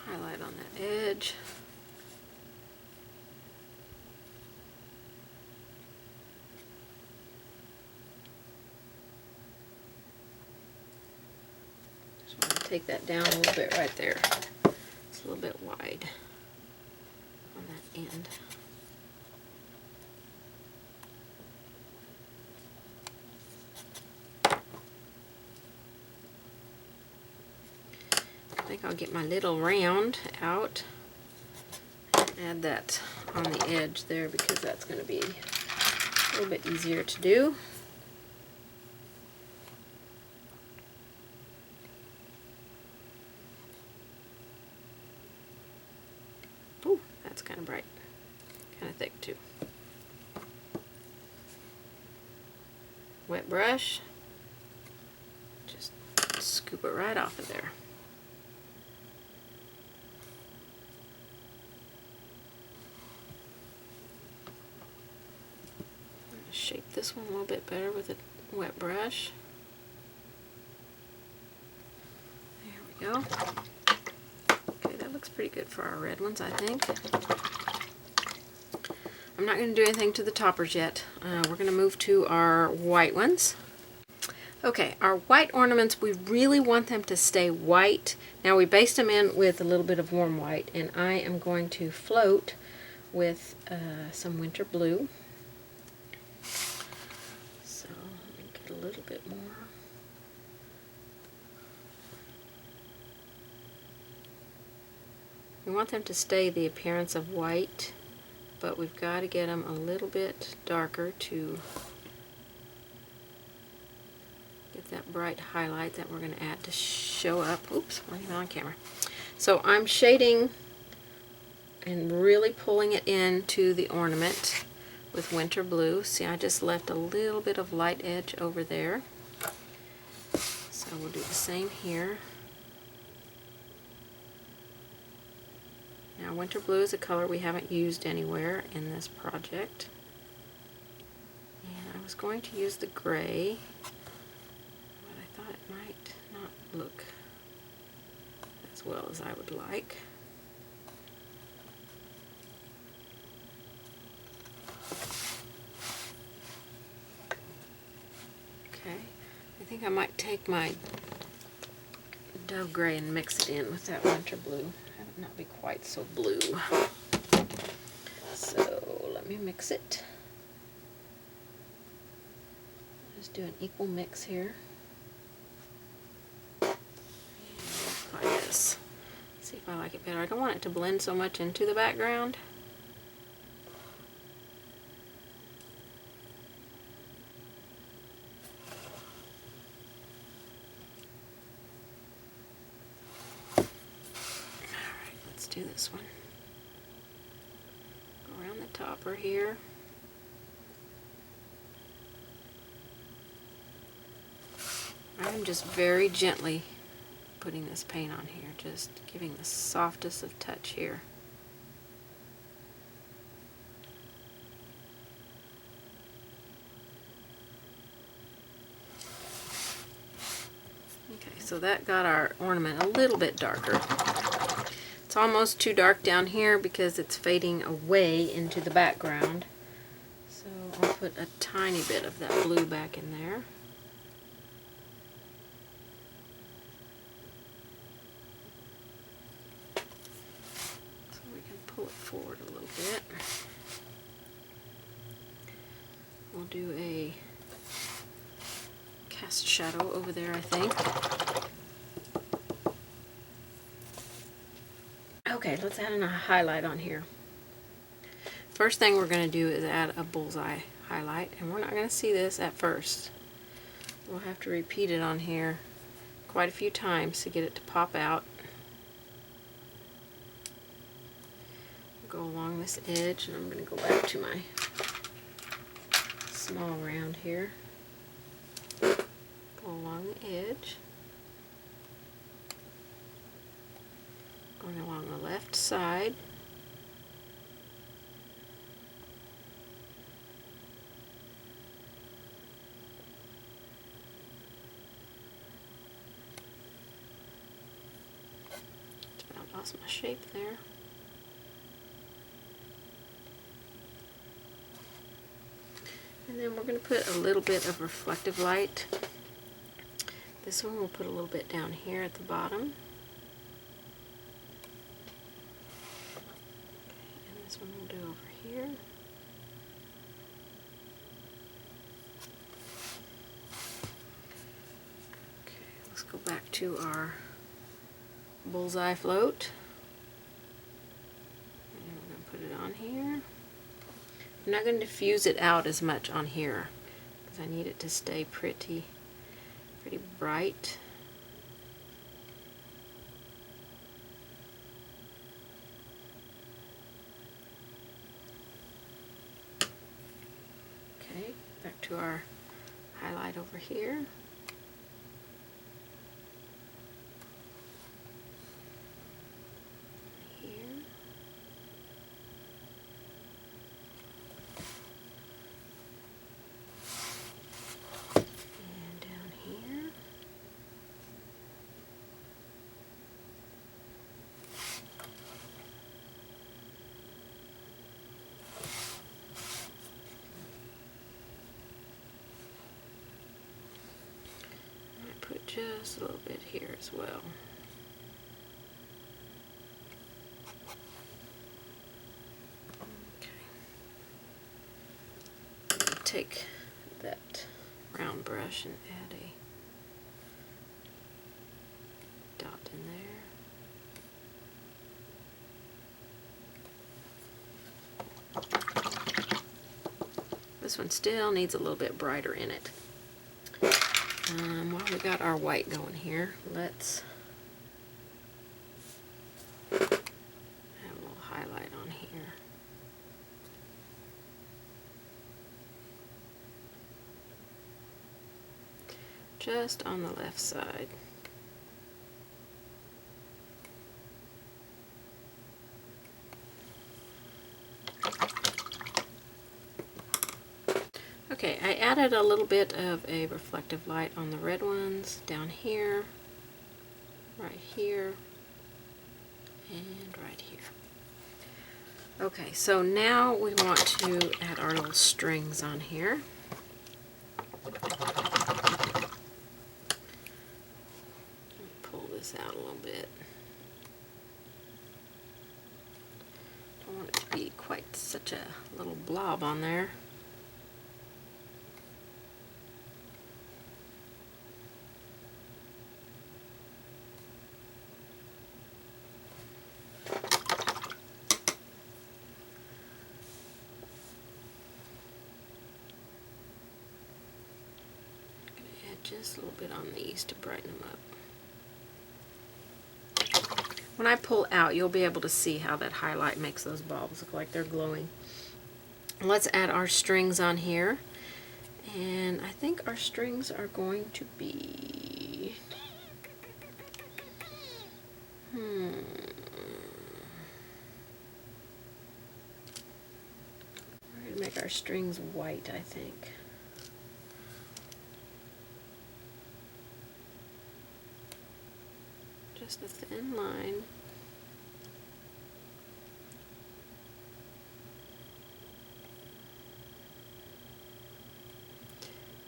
highlight on that edge. Just want to take that down a little bit right there. It's a little bit wide on that end. I think I'll get my little round out and add that on the edge there because that's going to be a little bit easier to do. Ooh, that's kind of bright, kind of thick too. Wet brush, just scoop it right off of there. Shape this one a little bit better with a wet brush. There we go. Okay, that looks pretty good for our red ones, I think. I'm not going to do anything to the toppers yet. We're going to move to our white ones. Okay, our white ornaments, we really want them to stay white. Now we based them in with a little bit of warm white, and I am going to float with some winter blue. A little bit more. We want them to stay the appearance of white, but we've got to get them a little bit darker to get that bright highlight that we're going to add to show up. Oops, I'm not on camera. So I'm shading and really pulling it into the ornament with winter blue. See, I just left a little bit of light edge over there. So we'll do the same here. Now winter blue is a color we haven't used anywhere in this project. And I was going to use the gray, but I thought it might not look as well as I would like. I think I might take my Dove Gray and mix it in with that winter blue. Have it not be quite so blue. So let me mix it. Just do an equal mix here. And apply this. See if I like it better. I don't want it to blend so much into the background. Do this one. Go around the topper here. I'm just very gently putting this paint on here, just giving the softest of touch here. Okay, so that got our ornament a little bit darker. It's almost too dark down here because it's fading away into the background. So I'll put a tiny bit of that blue back in there. So we can pull it forward a little bit. We'll do a cast shadow over there, I think. Okay, let's add a highlight on here. First thing we're going to do is add a bullseye highlight, and we're not going to see this at first. We'll have to repeat it on here quite a few times to get it to pop out. Go along this edge, and I'm going to go back to my small round here. Go along the edge. Going along the left side. Just about lost my shape there. And then we're going to put a little bit of reflective light. This one we'll put a little bit down here at the bottom. And this one we'll do over here. Okay, let's go back to our bullseye float. And we're going to put it on here. I'm not going to diffuse it out as much on here because I need it to stay pretty bright. Okay, back to our highlight over here. Just a little bit here as well. Okay. Take that round brush and add a dot in there. This one still needs a little bit brighter in it. While we got our white going here, let's add a little highlight on here. Just on the left side. Okay, I added a little bit of a reflective light on the red ones down here, right here, and right here. Okay, so now we want to add our little strings on here. Pull this out a little bit. Don't want it to be quite such a little blob on there. Just a little bit on these to brighten them up. When I pull out, you'll be able to see how that highlight makes those baubles look like they're glowing. Let's add our strings on here. And I think our strings are going to be... We're going to make our strings white, I think. Just a thin line.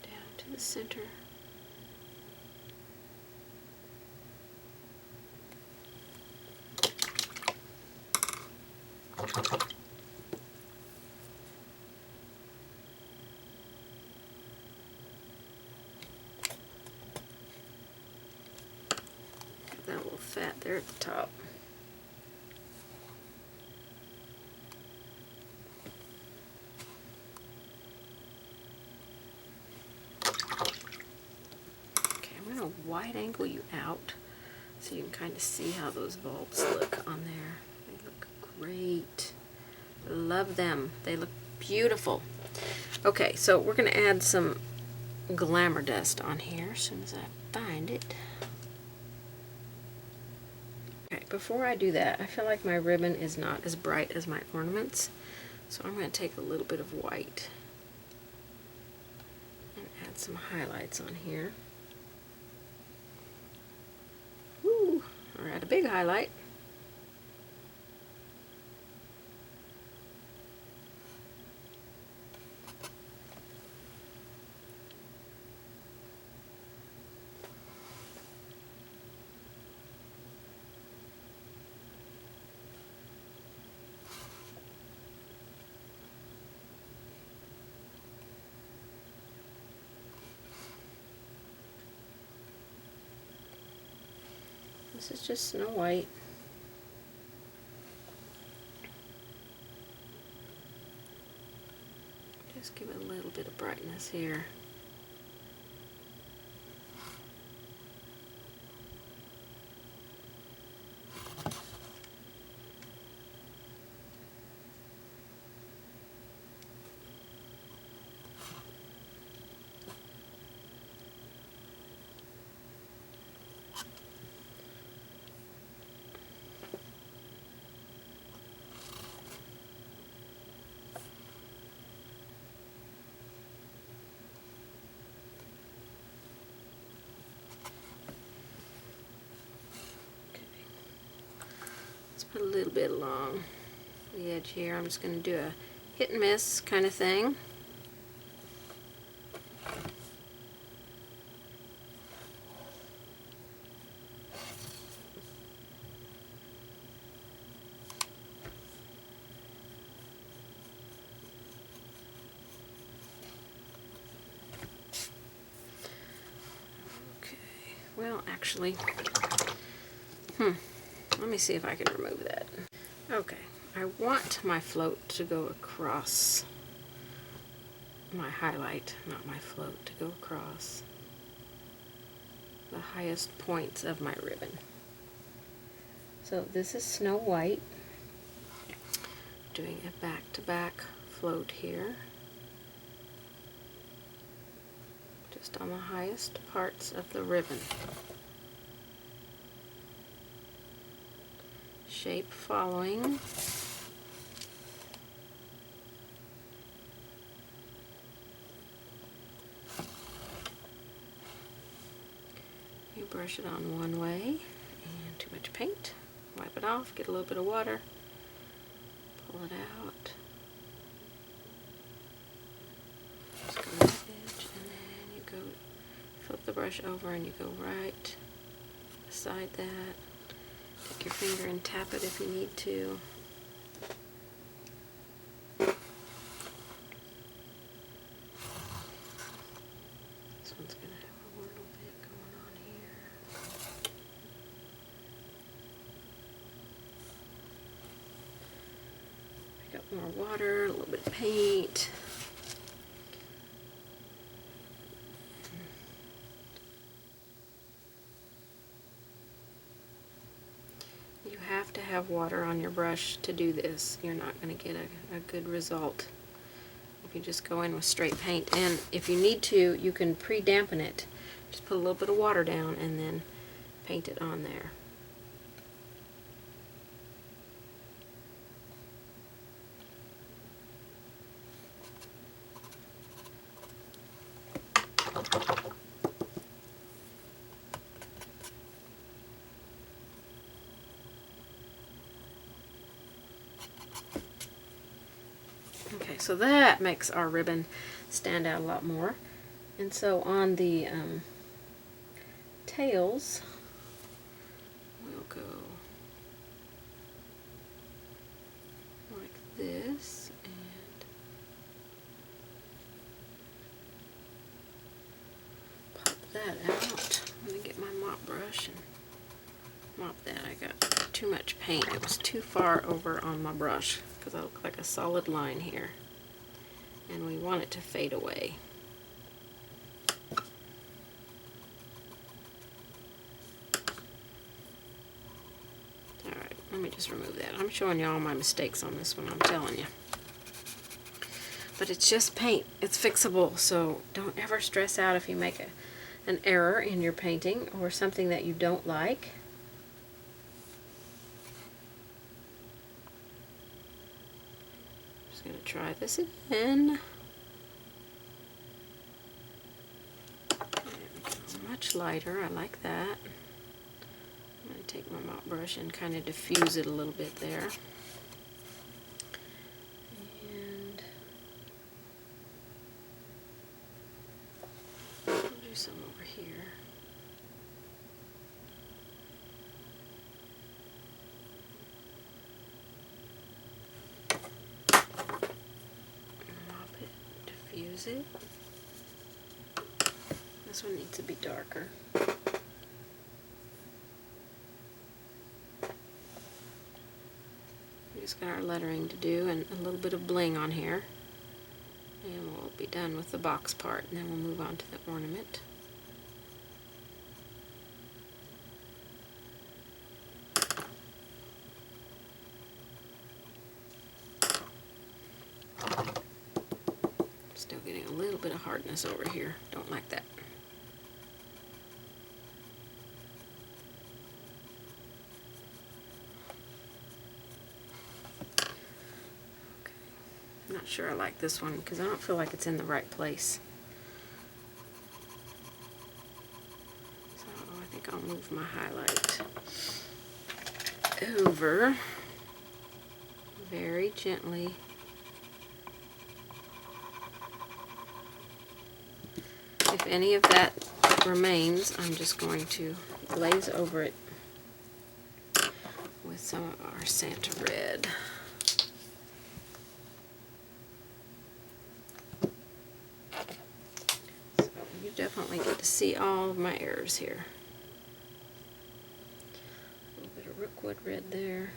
Down to the center. That little fat there at the top. Okay, I'm going to wide angle you out so you can kind of see how those bulbs look on there. They look great. Love them. They look beautiful. Okay, so we're going to add some glamour dust on here as soon as I find it. Okay, before I do that, I feel like my ribbon is not as bright as my ornaments, so I'm going to take a little bit of white and add some highlights on here. Woo! Or add a big highlight. This is just Snow White. Just give it a little bit of brightness here. Put a little bit along the edge here. I'm just going to do a hit and miss kind of thing. Okay, well actually, let me see if I can remove that. Okay, I want my float to go across my highlight, not my float, to go across the highest points of my ribbon. So this is Snow White. Doing a back-to-back float here. Just on the highest parts of the ribbon. Shape following. You brush it on one way, and too much paint. Wipe it off, get a little bit of water, pull it out. Just go to the edge, and then you go flip the brush over and you go right beside that. Take your finger and tap it if you need to. This one's going to have a little bit going on here. Pick up more water, a little bit of paint. You have to have water on your brush to do this. You're not going to get a good result if you just go in with straight paint. And if you need to, you can pre-dampen it. Just put a little bit of water down and then paint it on there. Okay, so that makes our ribbon stand out a lot more. And so on the tails, we'll go like this, and pop that out. I'm going to get my mop brush and mop that. I got too much paint. It was too far over on my brush because I look like a solid line here. And we want it to fade away. let me just remove that. I'm showing you all my mistakes on this one, I'm telling you. But it's just paint. It's fixable, so don't ever stress out if you make an error in your painting or something that you don't like. Just going to try this again. There we go. Much lighter. I like that. I'm going to take my mop brush and kind of diffuse it a little bit there. And I'll do some over here. Mop it, diffuse it. This one needs to be darker. We just got our lettering to do and a little bit of bling on here. And we'll be done with the box part, and then we'll move on to the ornament. Still getting a little bit of hardness over here. Don't like that. I'm not sure I like this one because I don't feel like it's in the right place. So I think I'll move my highlight over very gently. If any of that remains, I'm just going to glaze over it with some of our Santa Red. Definitely get to see all of my errors here. A little bit of Rookwood Red there.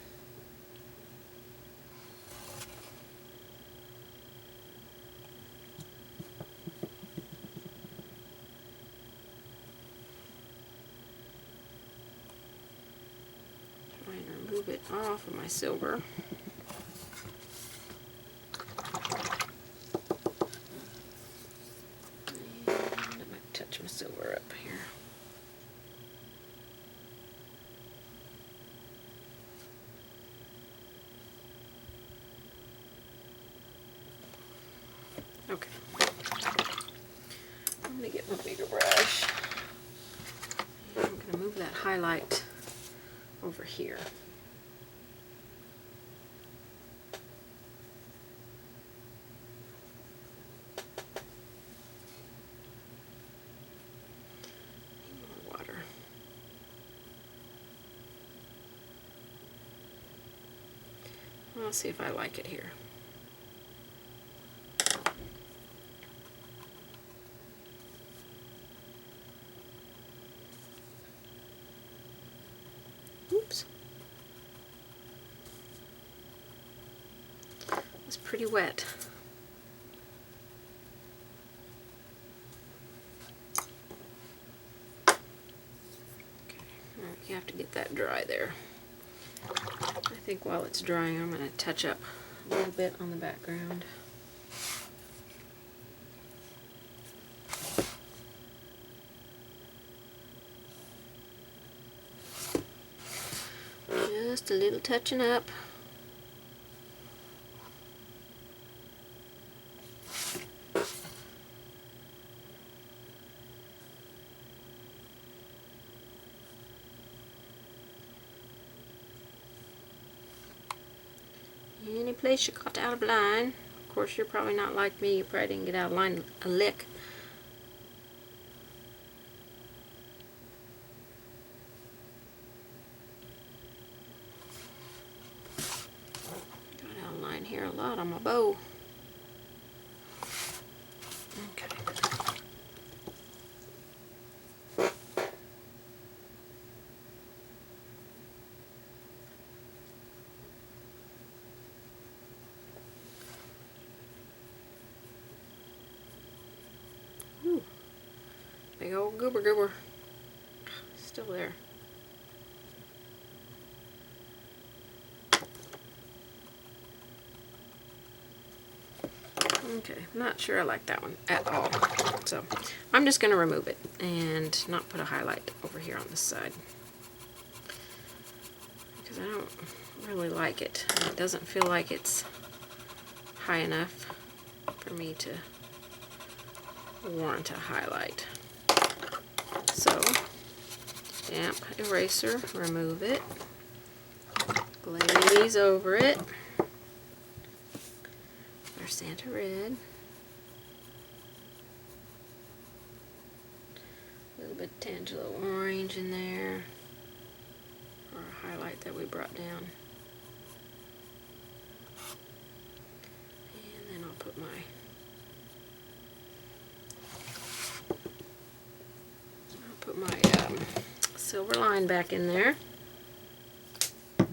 Try and remove it off of my silver. My silver up here. Okay. I'm going to get my bigger brush. And I'm going to move that highlight over here. I'll see if I like it here. Oops. It's pretty wet. Okay. All right, you have to get that dry there. I think while it's drying, I'm going to touch up a little bit on the background. Just a little touching up. Any place you got out of line. Of course, you're probably not like me. You probably didn't get out of line a lick. Got out of line here a lot on my bow. Okay. Big old goober goober. Still there. Okay, I'm not sure I like that one at all. So I'm just going to remove it and not put a highlight over here on this side, because I don't really like it. And it doesn't feel like it's high enough for me to warrant a highlight. So, damp eraser, remove it, glaze over it. Our Santa Red. A little bit of Tangelo Orange in there, or a highlight that we brought down. And then I'll put my silver line back in there. And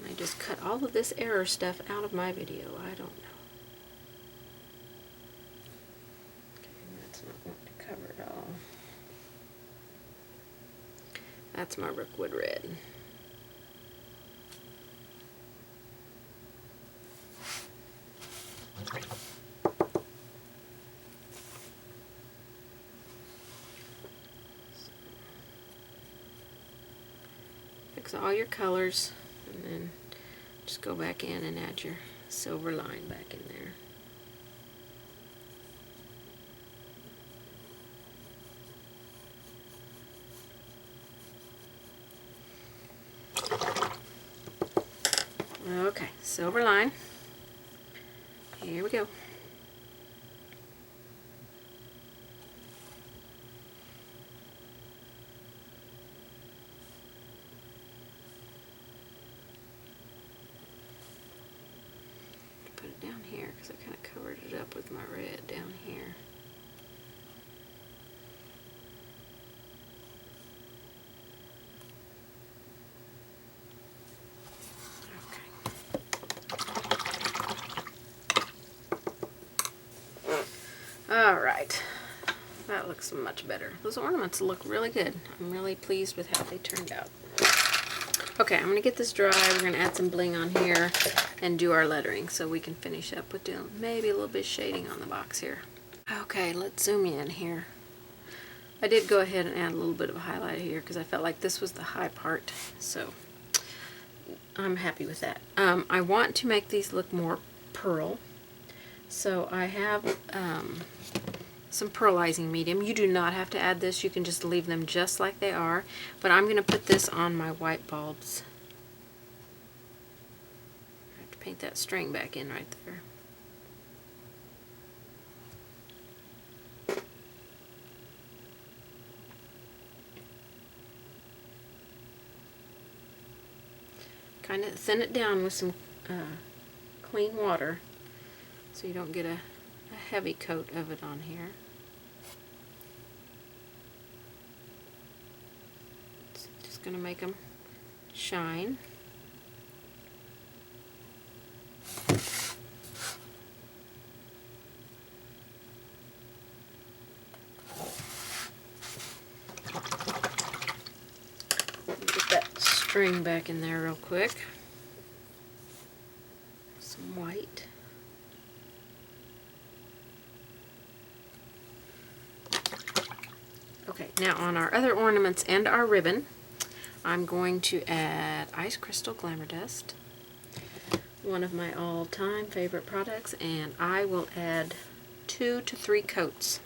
I just cut all of this error stuff out of my video. I don't know. Okay, that's not wanting to cover it all. That's my Rookwood Red. Mix all your colors and then just go back in and add your silver line back in there. Okay, silver line. Here we go. Put it down here because I kind of covered it up with my red down here. Alright, that looks much better. Those ornaments look really good. I'm really pleased with how they turned out. Okay, I'm going to get this dry. We're going to add some bling on here and do our lettering so we can finish up with doing maybe a little bit of shading on the box here. Okay, let's zoom in here. I did go ahead and add a little bit of a highlight here because I felt like this was the high part, so I'm happy with that. I want to make these look more pearl, so I have some pearlizing medium. You do not have to add this. You can just leave them just like they are. But I'm going to put this on my white bulbs. I have to paint that string back in right there. Kind of thin it down with some clean water so you don't get a heavy coat of it on here. It's just going to make them shine. Get that string back in there real quick. Some white. Okay, now on our other ornaments and our ribbon, I'm going to add Ice Crystal Glamour Dust, one of my all-time favorite products, and I will add 2 to 3 coats.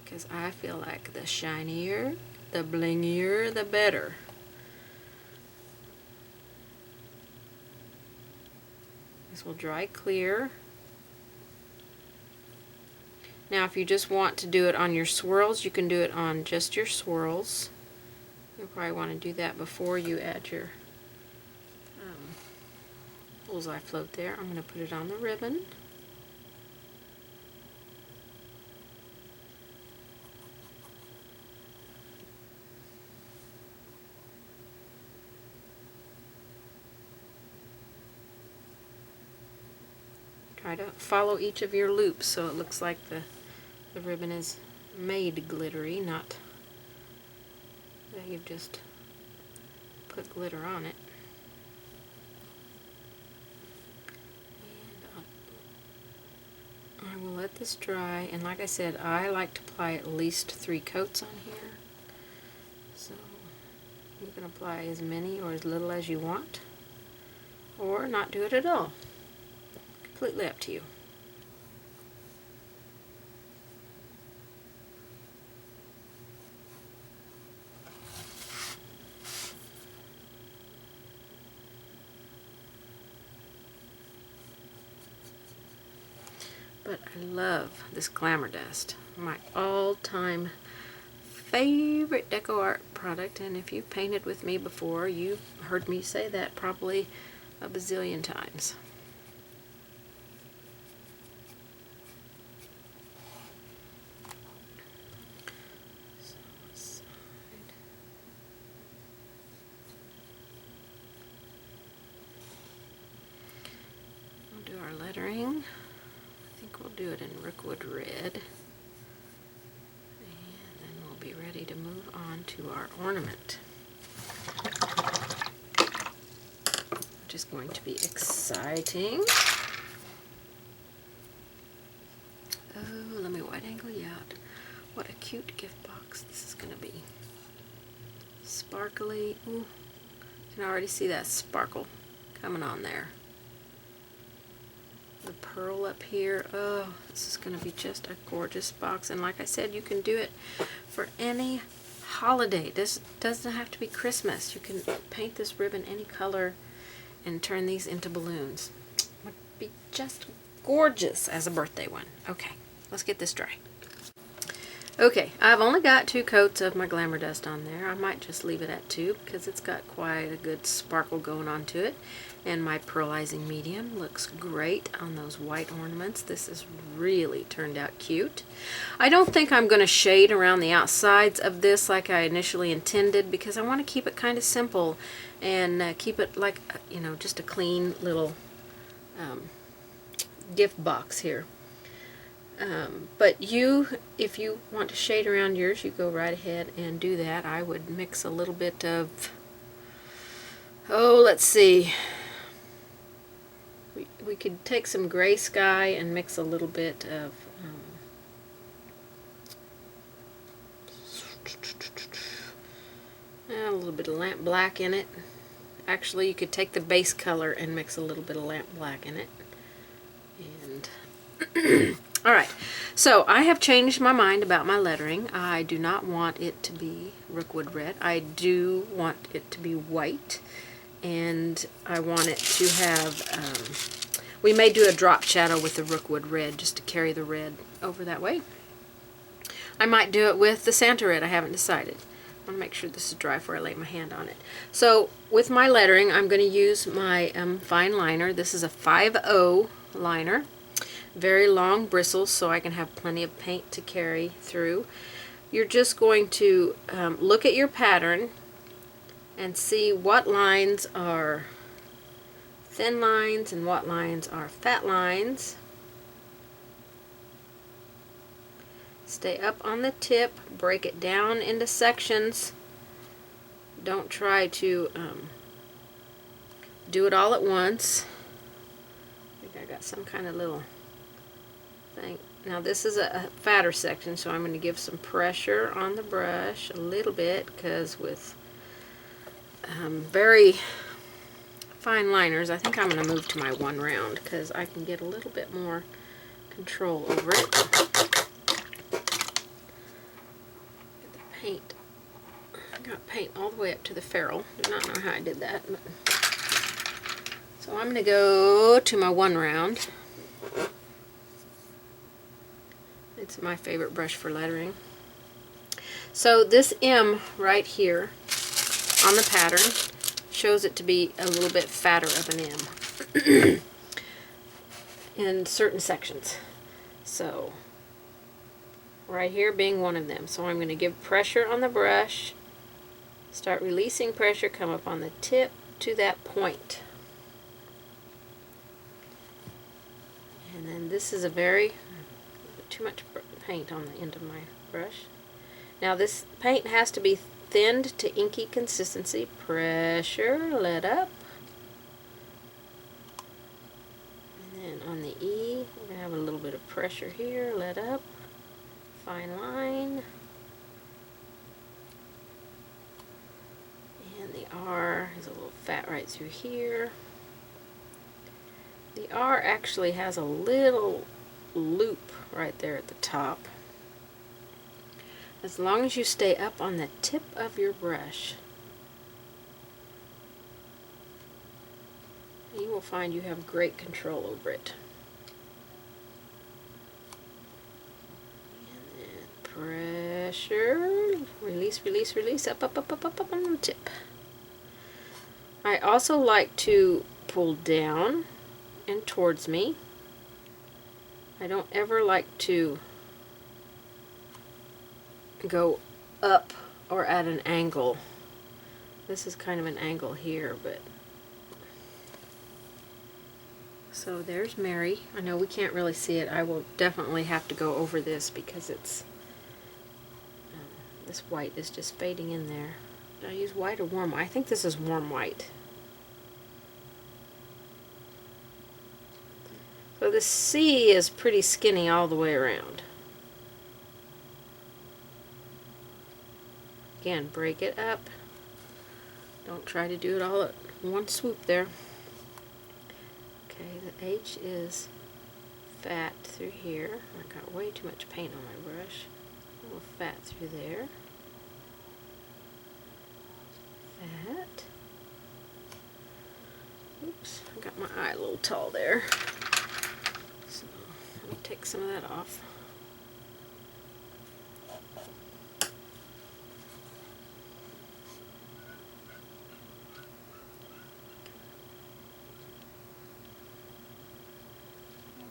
Because I feel like the shinier, the blingier, the better. This will dry clear. Now if you just want to do it on your swirls, you can do it on just your swirls. You'll probably want to do that before you add your bullseye float there. I'm going to put it on the ribbon. Try to follow each of your loops so it looks like the ribbon is made glittery, not that you've just put glitter on it. I will let this dry, and like I said, I like to apply at least 3 coats on here. So you can apply as many or as little as you want, or not do it at all. Completely up to you. But I love this Glamour Dust, my all-time favorite DecoArt product, and if you've painted with me before, you've heard me say that probably a bazillion times. We'll do our lettering. I think we'll do it in Rookwood Red. And then we'll be ready to move on to our ornament, which is going to be exciting. Oh, let me wide angle you out. What a cute gift box this is going to be. Sparkly. Ooh, you can already see that sparkle coming on there. The pearl up here. Oh, this is going to be just a gorgeous box. And like I said, you can do it for any holiday. This doesn't have to be Christmas. You can paint this ribbon any color and turn these into balloons. It would be just gorgeous as a birthday one. Okay, let's get this dry. Okay, I've only got 2 coats of my Glamour Dust on there. I might just leave it at 2 because it's got quite a good sparkle going on to it. And my pearlizing medium looks great on those white ornaments. This is really turned out cute. I don't think I'm going to shade around the outsides of this like I initially intended, because I want to keep it kind of simple and keep it like, you know, just a clean little gift box here. But if you want to shade around yours, you go right ahead and do that. I would mix a little bit of, oh, let's see. We could take some gray sky and mix a little bit of a little bit of lamp black in it. Actually, you could take the base color and mix a little bit of lamp black in it. And alright, so I have changed my mind about my lettering. I do not want it to be Rookwood Red. I do want it to be white, and I want it to have, we may do a drop shadow with the Rookwood Red just to carry the red over that way. I might do it with the Santa Red. I haven't decided. I want to make sure this is dry before I lay my hand on it. So with my lettering, I'm going to use my fine liner. This is a 5.0 liner. Very long bristles so I can have plenty of paint to carry through. You're just going to look at your pattern and see what lines are thin lines and what lines are fat lines. Stay up on the tip, break it down into sections. Don't try to do it all at once. I think I got some kind of little thing. Now this is a fatter section, so I'm going to give some pressure on the brush a little bit, because with very fine liners, I think I'm going to move to my 1 round because I can get a little bit more control over it. Get the paint. I got paint all the way up to the ferrule. Do not know how I did that. But. So I'm going to go to my 1 round. It's my favorite brush for lettering. So this M right here on the pattern shows it to be a little bit fatter of an M in certain sections. So right here being one of them. So I'm going to give pressure on the brush, start releasing pressure, come up on the tip to that point. And then this is a very, too much paint on the end of my brush. Now this paint has to be thinned to inky consistency. Pressure, let up. And then on the E, we're going to have a little bit of pressure here, let up, fine line. And the R is a little fat right through here. The R actually has a little loop right there at the top. As long as you stay up on the tip of your brush, you will find you have great control over it. And then pressure, release, release, release, up, up, up, up, up, up on the tip. I also like to pull down and towards me. I don't ever like to go up or at an angle. This is kind of an angle here, but so there's Mary. I know we can't really see it. I will definitely have to go over this because it's this white is just fading in there. Did I use white or warm? I think this is warm white. So the C is pretty skinny all the way around. Again, break it up. Don't try to do it all at one swoop there. Okay, the H is fat through here. I got way too much paint on my brush. A little fat through there. Fat. Oops, I got my eye a little tall there. So let me take some of that off.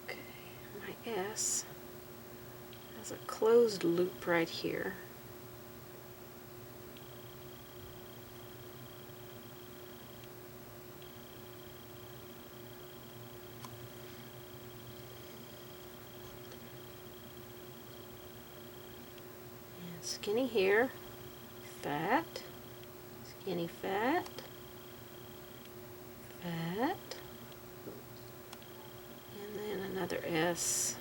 Okay, my S has a closed loop right here. Skinny here, fat, skinny fat, fat, and then another S.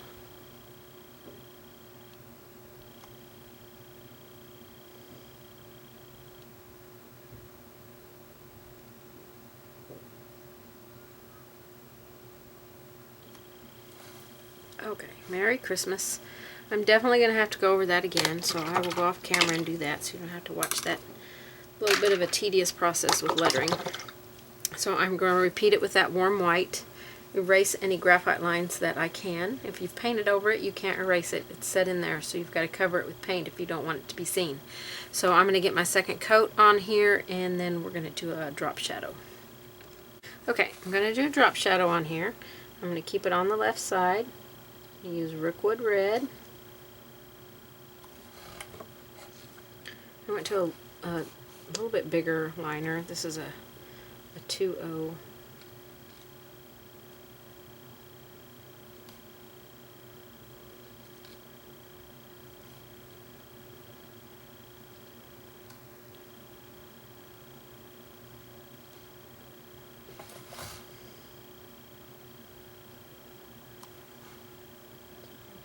Okay, Merry Christmas. I'm definitely going to have to go over that again, so I will go off camera and do that so you don't have to watch that little bit of a tedious process with lettering. So I'm going to repeat it with that warm white, erase any graphite lines that I can. If you've painted over it, you can't erase it. It's set in there, so you've got to cover it with paint if you don't want it to be seen. So I'm going to get my second coat on here, and then we're going to do a drop shadow. Okay, I'm going to do a drop shadow on here. I'm going to keep it on the left side. Use Rookwood Red. I went to a little bit bigger liner. This is a 2.0.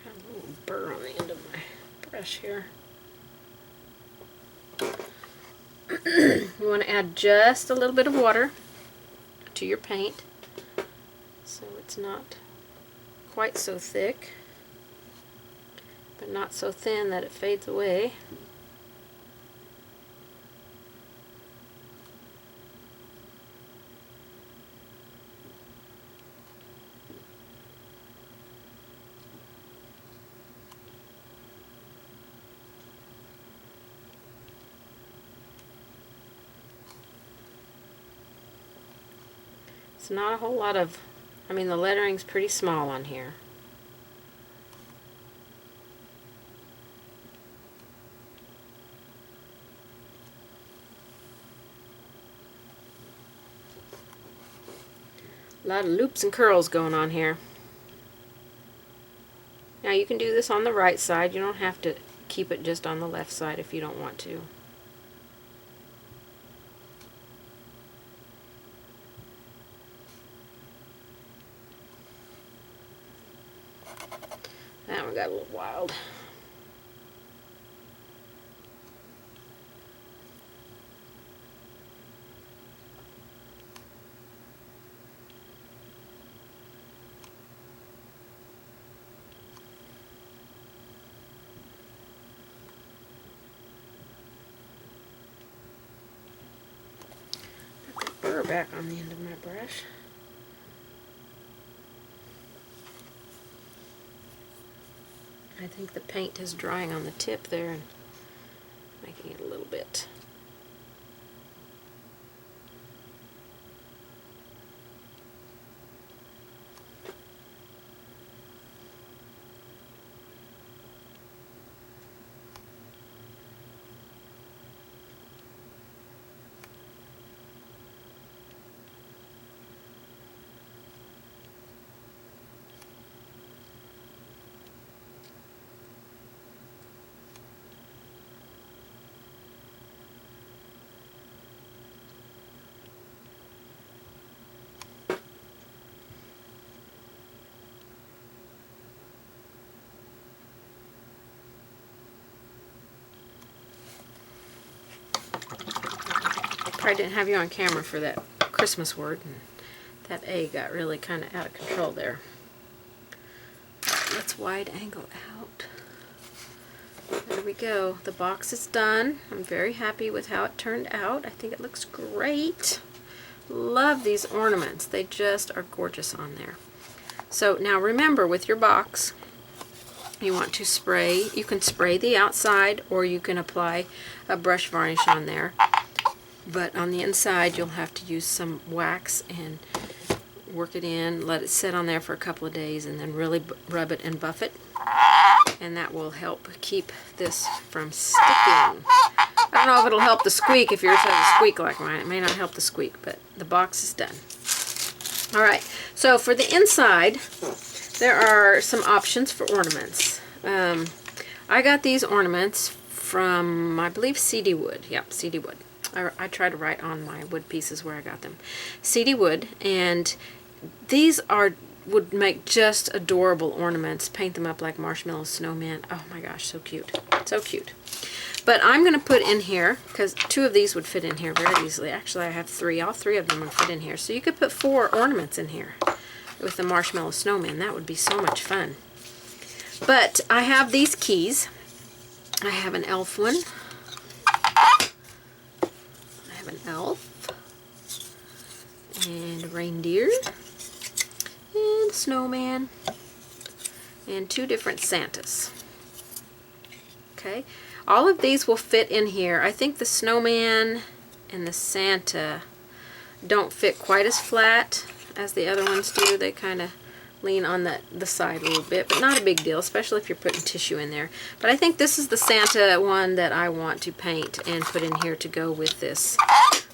Got a little burr on the end of my brush here. You want to add just a little bit of water to your paint so it's not quite so thick, but not so thin that it fades away. It's not a whole lot of, I mean, the lettering's pretty small on here. A lot of loops and curls going on here. Now you can do this on the right side. You don't have to keep it just on the left side if you don't want to. I got a little wild. Put that burr back on the end of my brush. I think the paint is drying on the tip there and making it a little bit. Probably didn't have you on camera for that Christmas word, and that A got really kind of out of control there. Let's wide angle out. There we go. The box is done. I'm very happy with how it turned out. I think it looks great. Love these ornaments. They just are gorgeous on there. So now remember, with your box, you want to spray. You can spray the outside, or you can apply a brush varnish on there. But on the inside, you'll have to use some wax and work it in, let it sit on there for a couple of days, and then really rub it and buff it. And that will help keep this from sticking. I don't know if it'll help the squeak if yours has a squeak like mine. It may not help the squeak, but the box is done. Alright, so for the inside, there are some options for ornaments. I got these ornaments from, I believe, CD Wood. Yep, CD Wood. I try to write on my wood pieces where I got them. CD Wood, and these would make just adorable ornaments. Paint them up like marshmallow snowmen. Oh my gosh, so cute. So cute. But I'm going to put in here, because 2 of these would fit in here very easily. Actually, I have 3. All 3 of them would fit in here. So you could put 4 ornaments in here with the marshmallow snowman. That would be so much fun. But I have these keys. I have an elf one. An elf, and a reindeer, and a snowman, and 2 different Santas. Okay, all of these will fit in here. I think the snowman and the Santa don't fit quite as flat as the other ones do. They kind of lean on the side a little bit, but not a big deal, especially if you're putting tissue in there. But I think this is the Santa one that I want to paint and put in here to go with this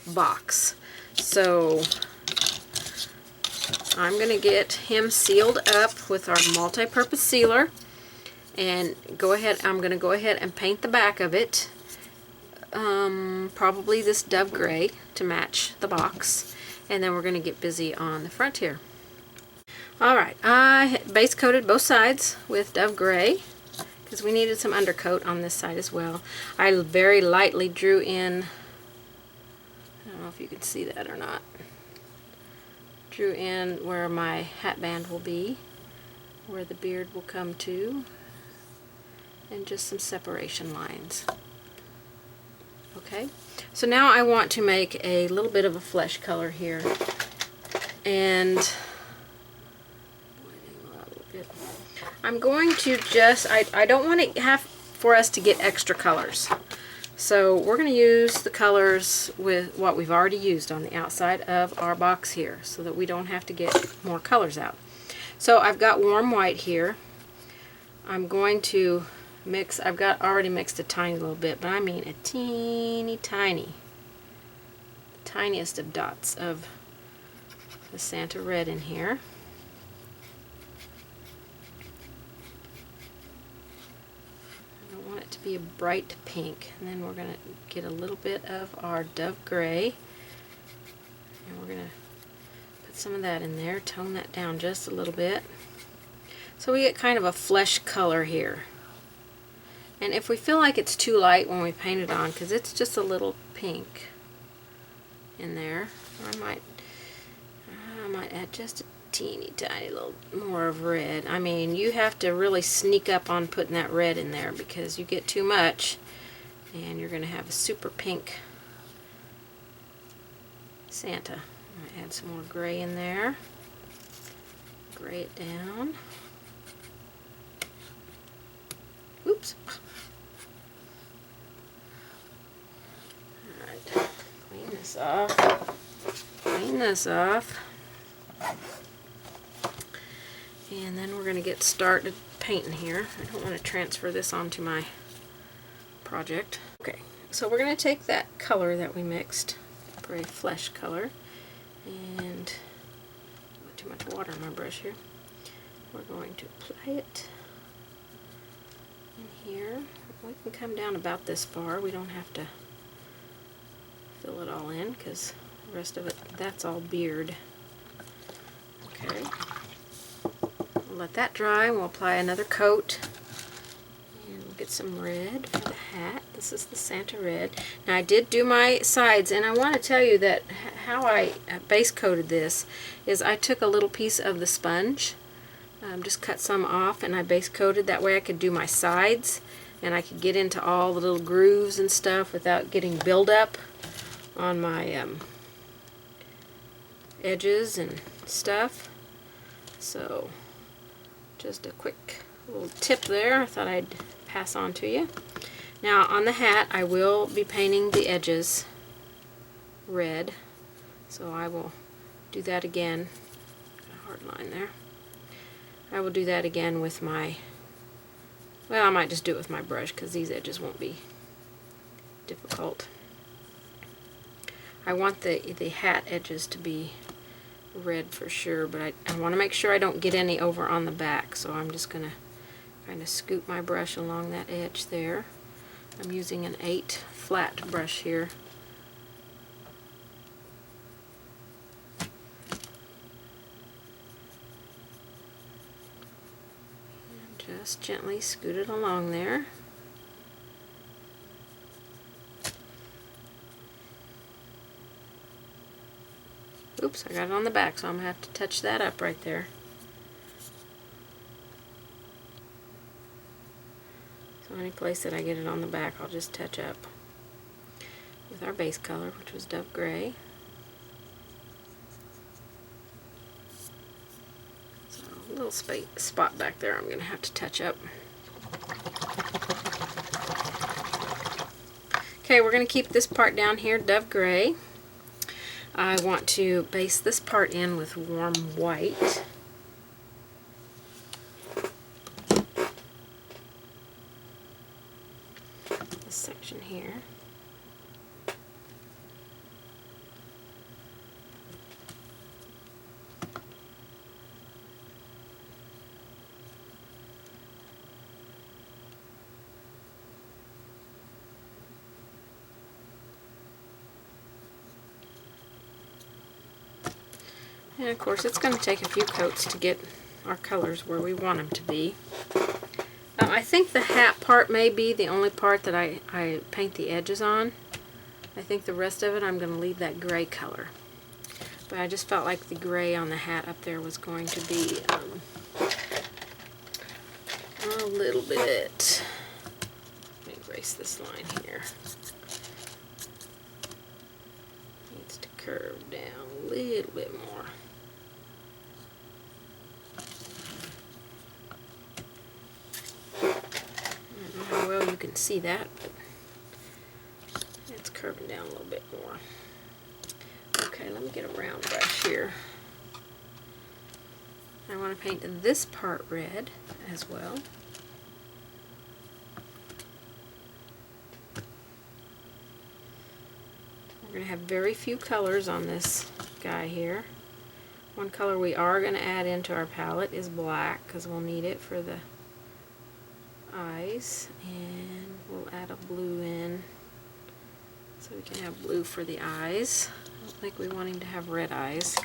box. So I'm going to get him sealed up with our multi-purpose sealer, and I'm going to go ahead and paint the back of it, probably this dove gray to match the box, and then we're going to get busy on the front here. Alright, I base coated both sides with dove gray because we needed some undercoat on this side as well. I very lightly drew in, I don't know if you can see that or not, drew in where my hat band will be, where the beard will come to, and just some separation lines. Okay, so now I want to make a little bit of a flesh color here, and I'm going to just, I don't want it for us to get extra colors. So we're going to use the colors with what we've already used on the outside of our box here, so that we don't have to get more colors out. So I've got warm white here. I'm going to mix, I've got already mixed a tiny little bit, but I mean a teeny tiny, tiniest of dots of the Santa red in here. To be a bright pink, and then we're going to get a little bit of our dove gray, and we're going to put some of that in there, tone that down just a little bit. So we get kind of a flesh color here. And if we feel like it's too light when we paint it on, because it's just a little pink in there, I might add just a teeny tiny little more of red. I mean, you have to really sneak up on putting that red in there, because you get too much and you're going to have a super pink Santa. I'm going to add some more gray in there. Gray it down. Oops. Alright, clean this off. Clean this off. And then we're going to get started painting here. I don't want to transfer this onto my project. Okay, so we're going to take that color that we mixed, gray flesh color, and not too much water in my brush here. We're going to apply it in here. We can come down about this far. We don't have to fill it all in, because the rest of it, that's all beard. Okay. We'll let that dry. We'll apply another coat. And we'll get some red for the hat. This is the Santa red. Now I did do my sides, and I want to tell you that how I base coated this is I took a little piece of the sponge, just cut some off, and I base coated. That way I could do my sides, and I could get into all the little grooves and stuff without getting buildup on my edges and stuff. So just a quick little tip there I thought I'd pass on to you. Now on the hat I will be painting the edges red, so I will do that again. Got a hard line there. I will do that again with my, well, I might just do it with my brush, because these edges won't be difficult. I want the hat edges to be red for sure, but I want to make sure I don't get any over on the back, so I'm just going to kind of scoop my brush along that edge there. I'm using an 8 flat brush here. And just gently scoot it along there. Oops, I got it on the back, so I'm going to have to touch that up right there. So any place that I get it on the back, I'll just touch up with our base color, which was Dove Gray. So a little spot back there I'm going to have to touch up. Okay, we're going to keep this part down here Dove Gray. I want to base this part in with warm white. This section here. And of course it's going to take a few coats to get our colors where we want them to be. I think the hat part may be the only part that I paint the edges on. I think the rest of it I'm going to leave that gray color. But I just felt like the gray on the hat up there was going to be a little bit. Let me erase this line here. Needs to curve down a little bit more. How well you can see that, but it's curving down a little bit more. Okay, let me get a round brush here. I want to paint this part red as well. We're going to have very few colors on this guy here. One color we are going to add into our palette is black, because we'll need it for the eyes, and we'll add a blue in so we can have blue for the eyes. I don't think we want him to have red eyes.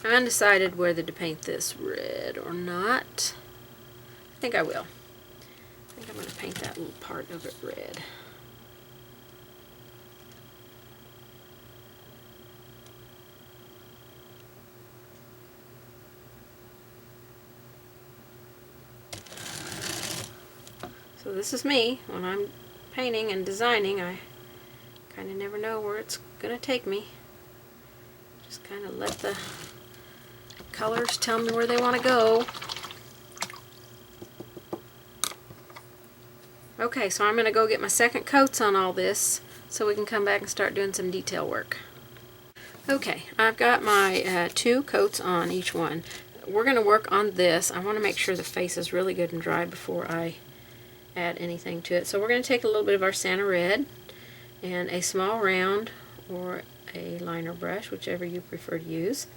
I'm undecided whether to paint this red or not. I think I will. I think I'm going to paint that little part of it red. So this is me. When I'm painting and designing, I kind of never know where it's going to take me. Just kind of let the colors tell me where they want to go. Okay, so I'm going to go get my second coats on all this so we can come back and start doing some detail work. Okay, I've got my 2 coats on each one. We're going to work on this. I want to make sure the face is really good and dry before I add anything to it. So we're going to take a little bit of our Santa Red and a small round or a liner brush, whichever you prefer to use.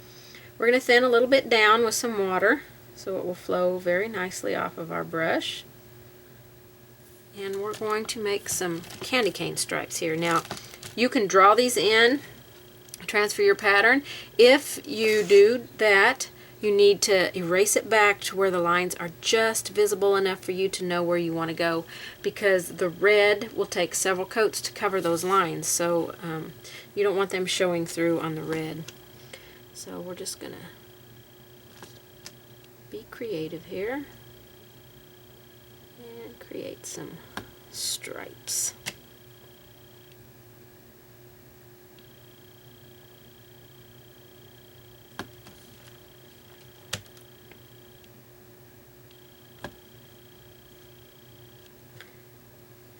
We're going to thin a little bit down with some water so it will flow very nicely off of our brush. And we're going to make some candy cane stripes here. Now, you can draw these in, transfer your pattern. If you do that, you need to erase it back to where the lines are just visible enough for you to know where you want to go, because the red will take several coats to cover those lines, so you don't want them showing through on the red. So we're just going to be creative here and create some stripes.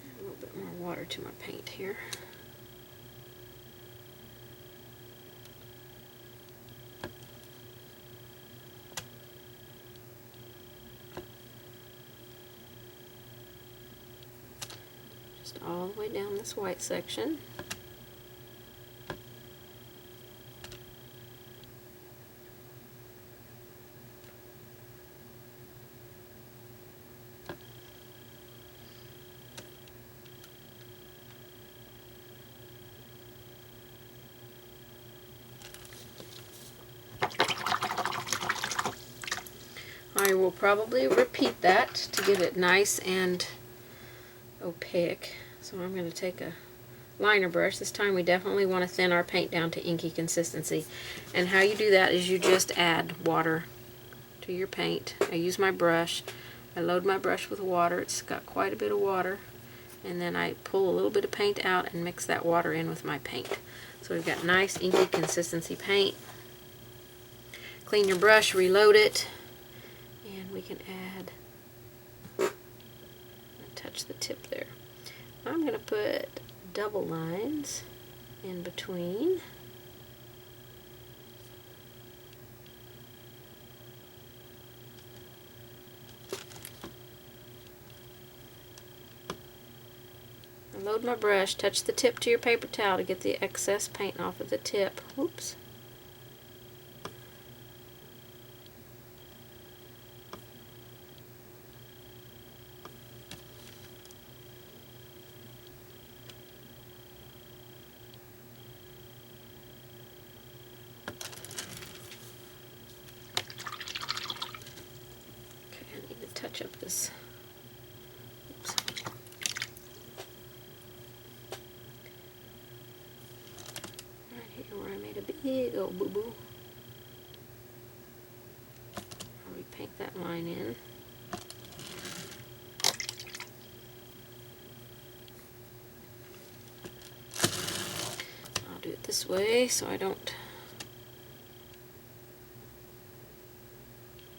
A little bit more water to my paint here. All the way down this white section. I will probably repeat that to get it nice and opaque. So I'm going to take a liner brush. This time we definitely want to thin our paint down to inky consistency. And how you do that is you just add water to your paint. I use my brush. I load my brush with water. It's got quite a bit of water. And then I pull a little bit of paint out and mix that water in with my paint. So we've got nice inky consistency paint. Clean your brush, reload it, and we can add, touch the tip there. I'm going to put double lines in between. Load my brush, touch the tip to your paper towel to get the excess paint off of the tip. Whoops. Touch up this. Oops. Right here where I made a big old boo-boo. I'll repaint that line in. I'll do it this way so I don't.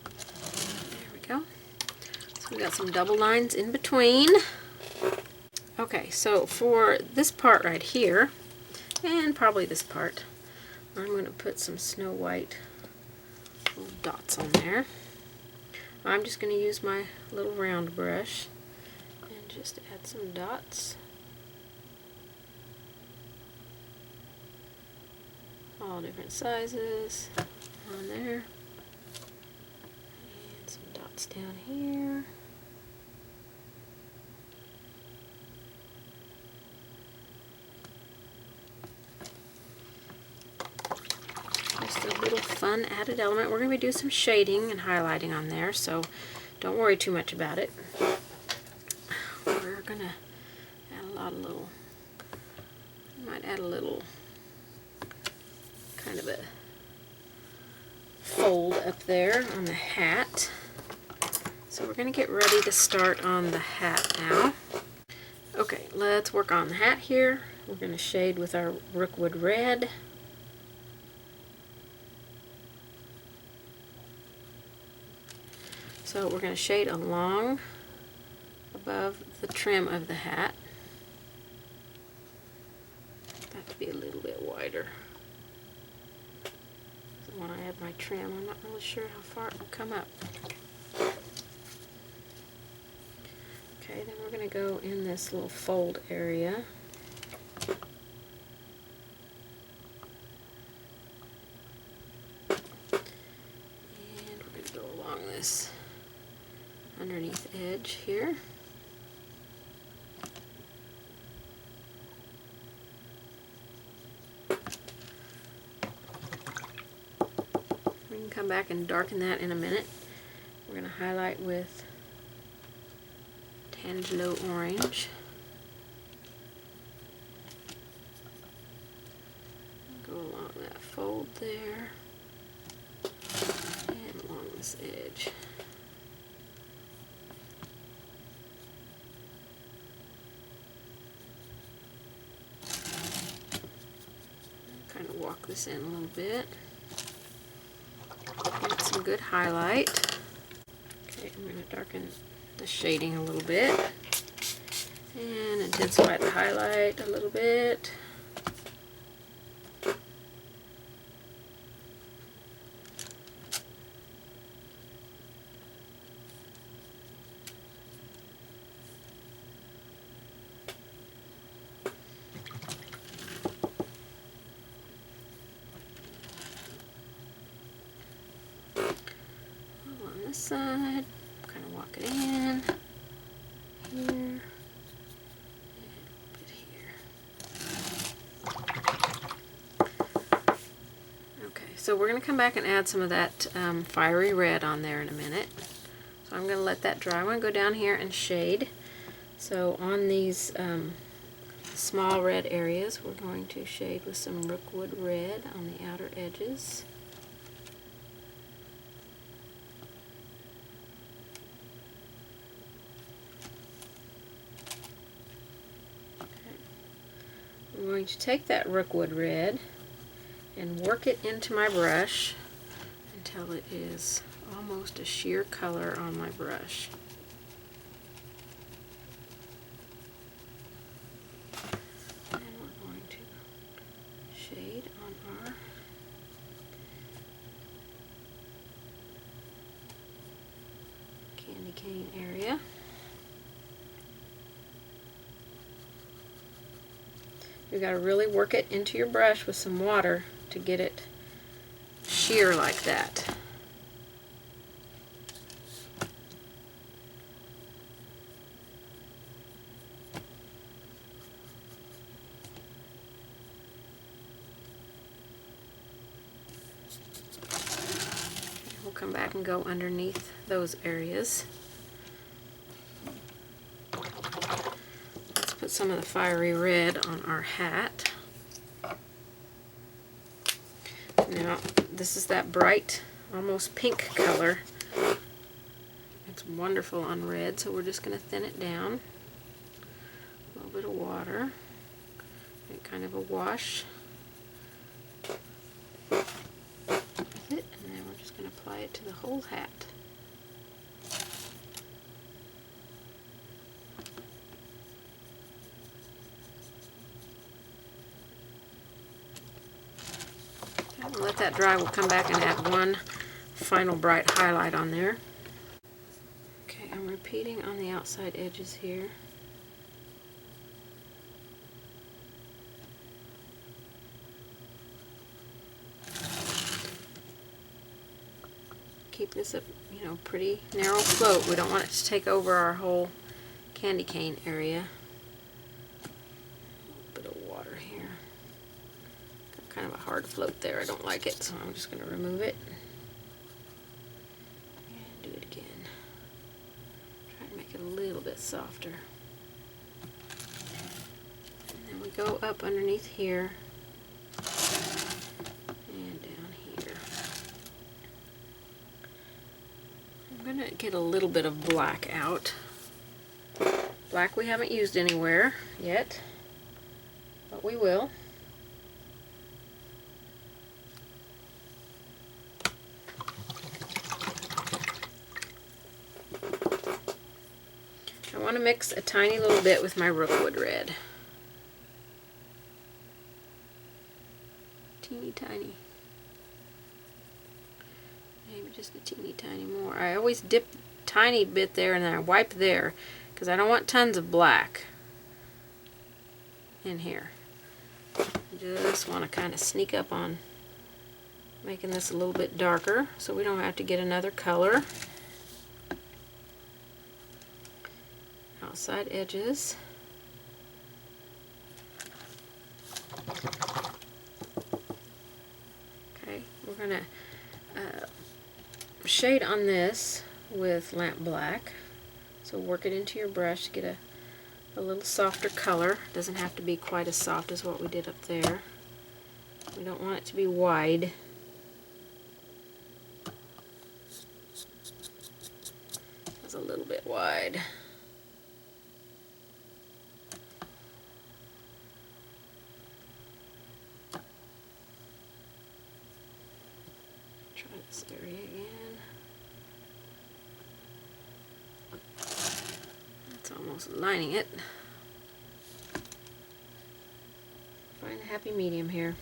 There we go. We got some double lines in between. Okay, so for this part right here, and probably this part, I'm going to put some Snow White little dots on there. I'm just going to use my little round brush and just add some dots. All different sizes on there. And some dots down here. fun added element. We're going to be doing some shading and highlighting on there, so don't worry too much about it. We're going to add a lot of little, might add a little kind of a fold up there on the hat. So we're going to get ready to start on the hat now. Okay, let's work on the hat here. We're going to shade with our Rookwood Red. So we're going to shade along above the trim of the hat. That to be a little bit wider. So when I add my trim, I'm not really sure how far it will come up. Okay, then we're going to go in this little fold area. And we're going to go along this underneath edge here. We can come back and darken that in a minute. We're going to highlight with Tangelo Orange. Go along that fold there and along this edge. Kind of walk this in a little bit. Get some good highlight. Okay, I'm going to darken the shading a little bit and intensify the highlight a little bit. On this side, kind of walk it in here, and a bit here. Okay, so we're going to come back and add some of that fiery red on there in a minute. So I'm going to let that dry. I'm going to go down here and shade. So on these small red areas, we're going to shade with some Rookwood Red on the outer edges. I'm going to take that Rookwood Red and work it into my brush until it is almost a sheer color on my brush. And we're going to shade on our candy cane area. You've got to really work it into your brush with some water to get it sheer like that. We'll come back and go underneath those areas. Put some of the fiery red on our hat. Now, this is that bright, almost pink color. It's wonderful on red, so we're just going to thin it down. A little bit of water, and kind of a wash with it, and then we're just going to apply it to the whole hat. Let that dry. We'll come back and add one final bright highlight on there. Okay, I'm repeating on the outside edges here. Keep this a pretty narrow float. We don't want it to take over our whole candy cane area. A little bit of water here. Got kind of a hard hard float there. I don't like it, so I'm just going to remove it. And do it again. Try to make it a little bit softer. And then we go up underneath here and down here. I'm going to get a little bit of black out. Black we haven't used anywhere yet, but we will. I want to mix a tiny little bit with my rookwood red. Teeny tiny. Maybe just a teeny tiny more. I always dip a tiny bit there and then I wipe there because I don't want tons of black in here. Just want to kind of sneak up on making this a little bit darker so we don't have to get another color. Outside edges. Okay, we're going to shade on this with lamp black. So work it into your brush to get a little softer color. It doesn't have to be quite as soft as what we did up there. We don't want it to be wide. It's a little bit wide. Try this area again. That's almost lining it. Find a happy medium here.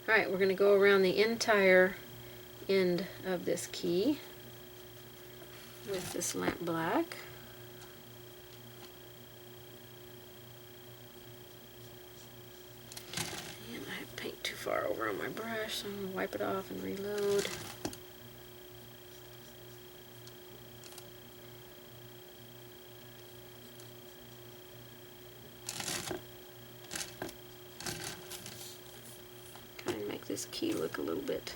Alright, we're going to go around the entire end of this key with this lamp black. And I have paint too far over on my brush, so I'm going to wipe it off and reload. Kind of make this key look a little bit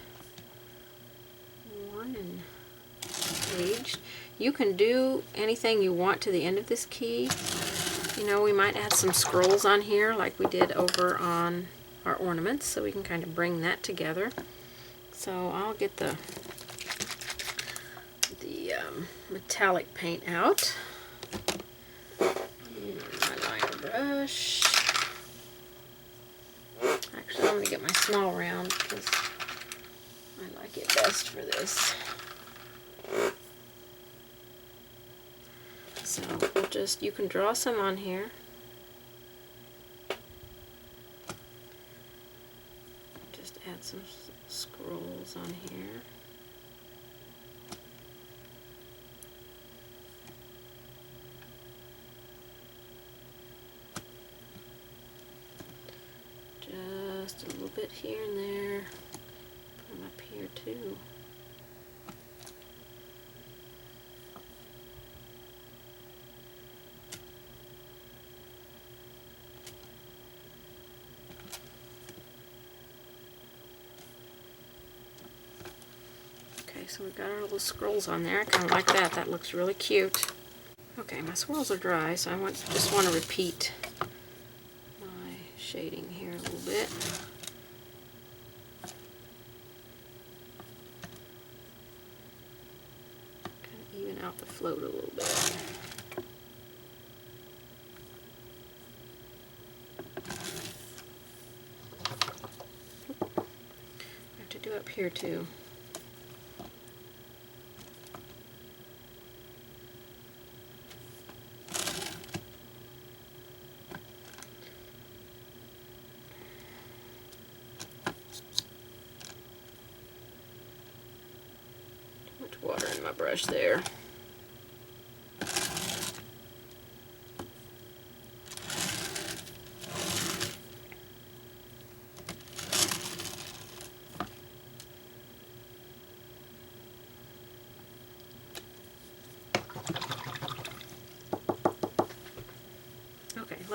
worn and aged. You can do anything you want to the end of this key. You know, we might add some scrolls on here like we did over on our ornaments, so we can kind of bring that together. So I'll get the metallic paint out. And my liner brush. Actually, I'm going to get my small round because I like it best for this. So we'll just, you can draw some on here. Just add some scrolls on here. Just a little bit here and there. Put them up here too. So we've got our little scrolls on there. I kind of like that. That looks really cute. Okay, my swirls are dry, so I just want to repeat my shading here a little bit. Kind of even out the float a little bit. I have to do up here too. Water in my brush there.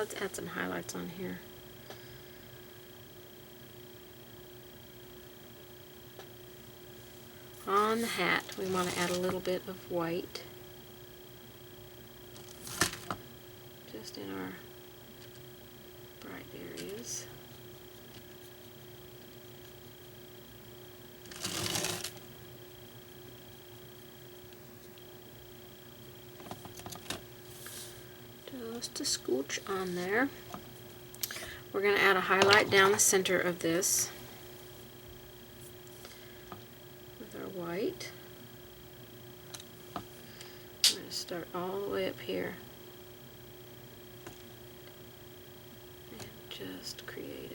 let's add some highlights on here. On the hat, we want to add a little bit of white, just in our bright areas. Just a scooch on there. We're going to add a highlight down the center of this with our white. I'm going to start all the way up here and just create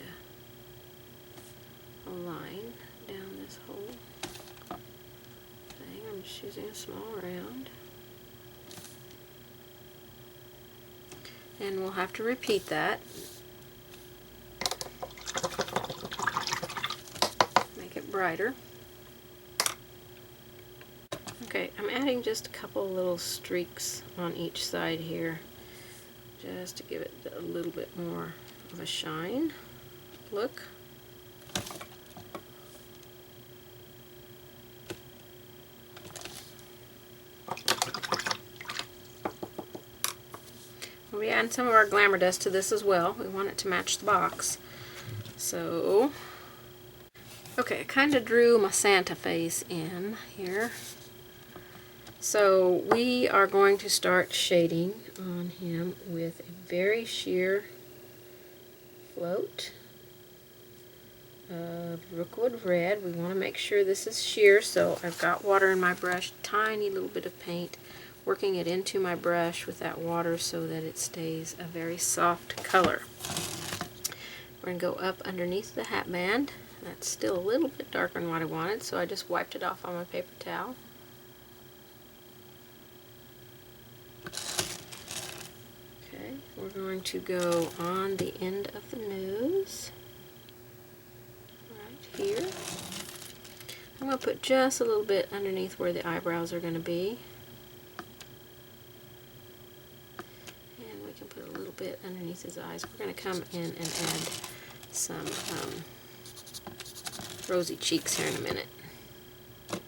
a line down this whole thing. I'm just using a small round. And we'll have to repeat that. Make it brighter. Okay, I'm adding just a couple little streaks on each side here, just to give it a little bit more of a shine look. We'll be adding some of our glamour dust to this as well. We want it to match the box. So, okay, I kind of drew my Santa face in here. So we are going to start shading on him with a very sheer float of Rookwood Red. We want to make sure this is sheer, so I've got water in my brush, tiny little bit of paint, working it into my brush with that water so that it stays a very soft color. We're going to go up underneath the hat band. That's still a little bit darker than what I wanted, so I just wiped it off on my paper towel. Okay, we're going to go on the end of the nose, right here. I'm going to put just a little bit underneath where the eyebrows are going to be. Put a little bit underneath his eyes. We're going to come in and add some rosy cheeks here in a minute. A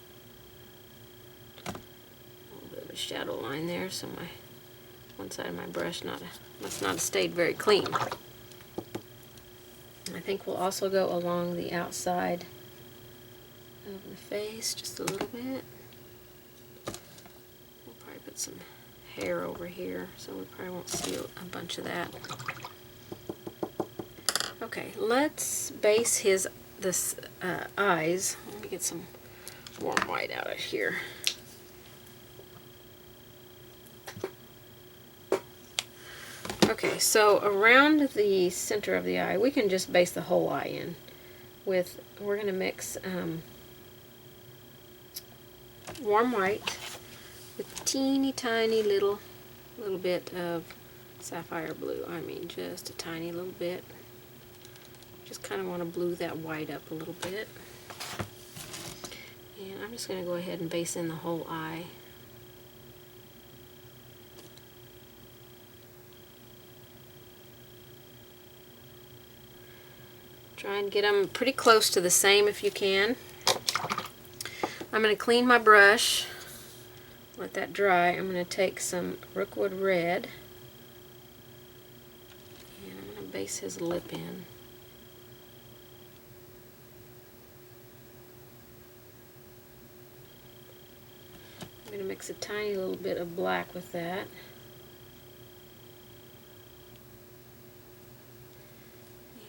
little bit of a shadow line there, so my one side of my brush must not have stayed very clean. I think we'll also go along the outside of the face just a little bit. We'll probably put some hair over here, so we probably won't see a bunch of that. Okay, let's base this eyes. Let me get some warm white out of here. Okay, so around the center of the eye, we can just base the whole eye in with, we're going to mix warm white with teeny tiny little bit of sapphire blue. I mean, just a tiny little bit. Just kind of want to blue that white up a little bit. And I'm just going to go ahead and base in the whole eye. Try and get them pretty close to the same if you can. I'm going to clean my brush. Let that dry. I'm going to take some Rookwood Red and I'm going to base his lip in. I'm going to mix a tiny little bit of black with that.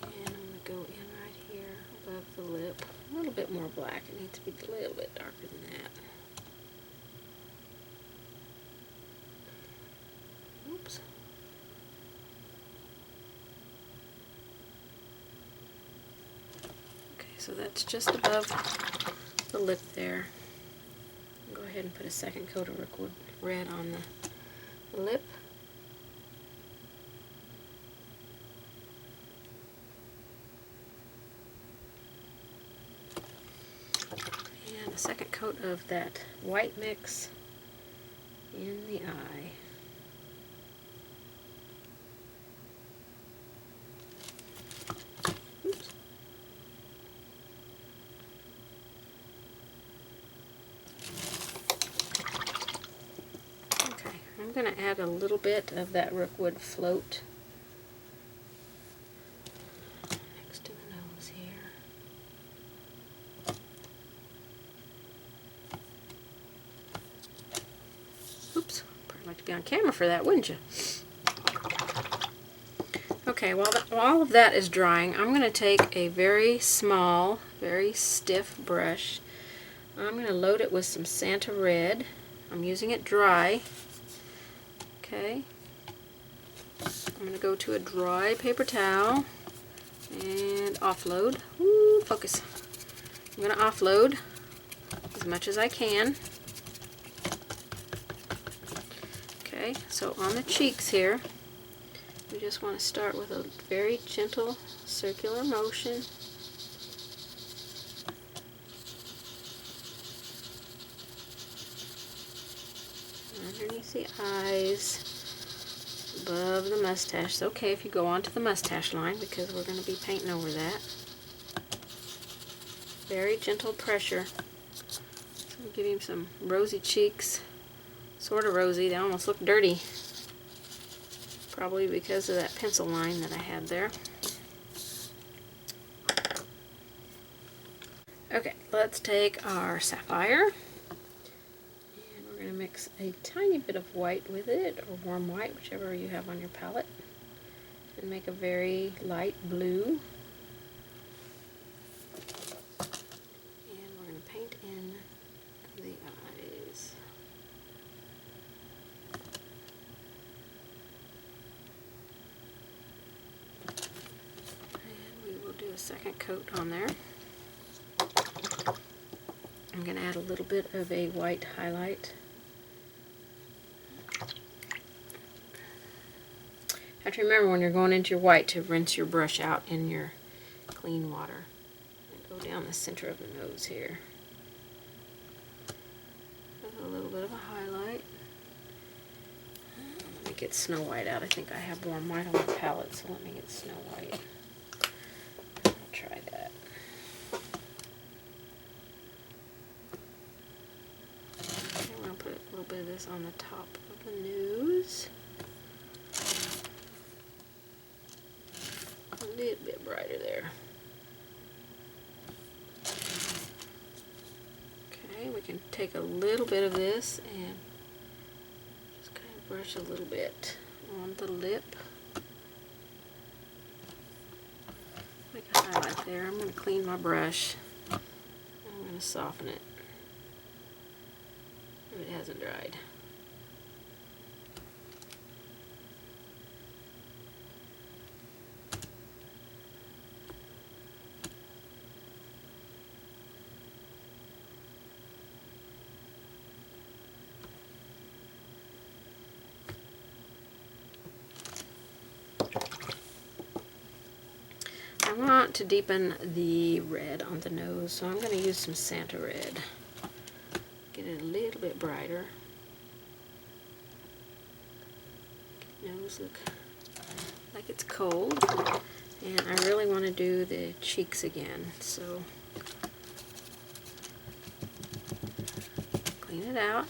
And I'm going to go in right here above the lip. A little bit more black. It needs to be a little bit darker than that. Oops. Okay, so that's just above the lip there. Go ahead and put a second coat of Rookwood Red on the lip. And a second coat of that white mix in the eye. I'm going to add a little bit of that rookwood float next to the nose here. Oops, probably like to be on camera for that, wouldn't you? Okay, while all of that is drying, I'm going to take a very small, very stiff brush. I'm going to load it with some Santa Red. I'm using it dry. Okay. I'm going to go to a dry paper towel and offload. Ooh, focus. I'm going to offload as much as I can. Okay, so on the cheeks here, we just want to start with a very gentle circular motion. Underneath the eyes, above the mustache. It's okay if you go onto the mustache line because we're going to be painting over that. Very gentle pressure. So we'll give him some rosy cheeks. Sort of rosy, they almost look dirty. Probably because of that pencil line that I had there. Okay, let's take our sapphire. And we're going to mix a tiny bit of white with it, or warm white, whichever you have on your palette. And make a very light blue. And we're going to paint in the eyes. Do a second coat on there. I'm going to add a little bit of a white highlight. Have to remember when you're going into your white to rinse your brush out in your clean water. And go down the center of the nose here. With a little bit of a highlight. Let me get Snow White out. I think I have warm white on my palette, so let me get Snow White. Try that. Okay, I'm going to put a little bit of this on the top of the nose. A little bit brighter there. Okay, we can take a little bit of this and just kind of brush a little bit on the lip. Make a highlight there. I'm going to clean my brush. I'm going to soften it if it hasn't dried. I want to deepen the red on the nose, so I'm going to use some Santa Red. Get it a little bit brighter. Get the nose look like it's cold. And I really want to do the cheeks again, so clean it out.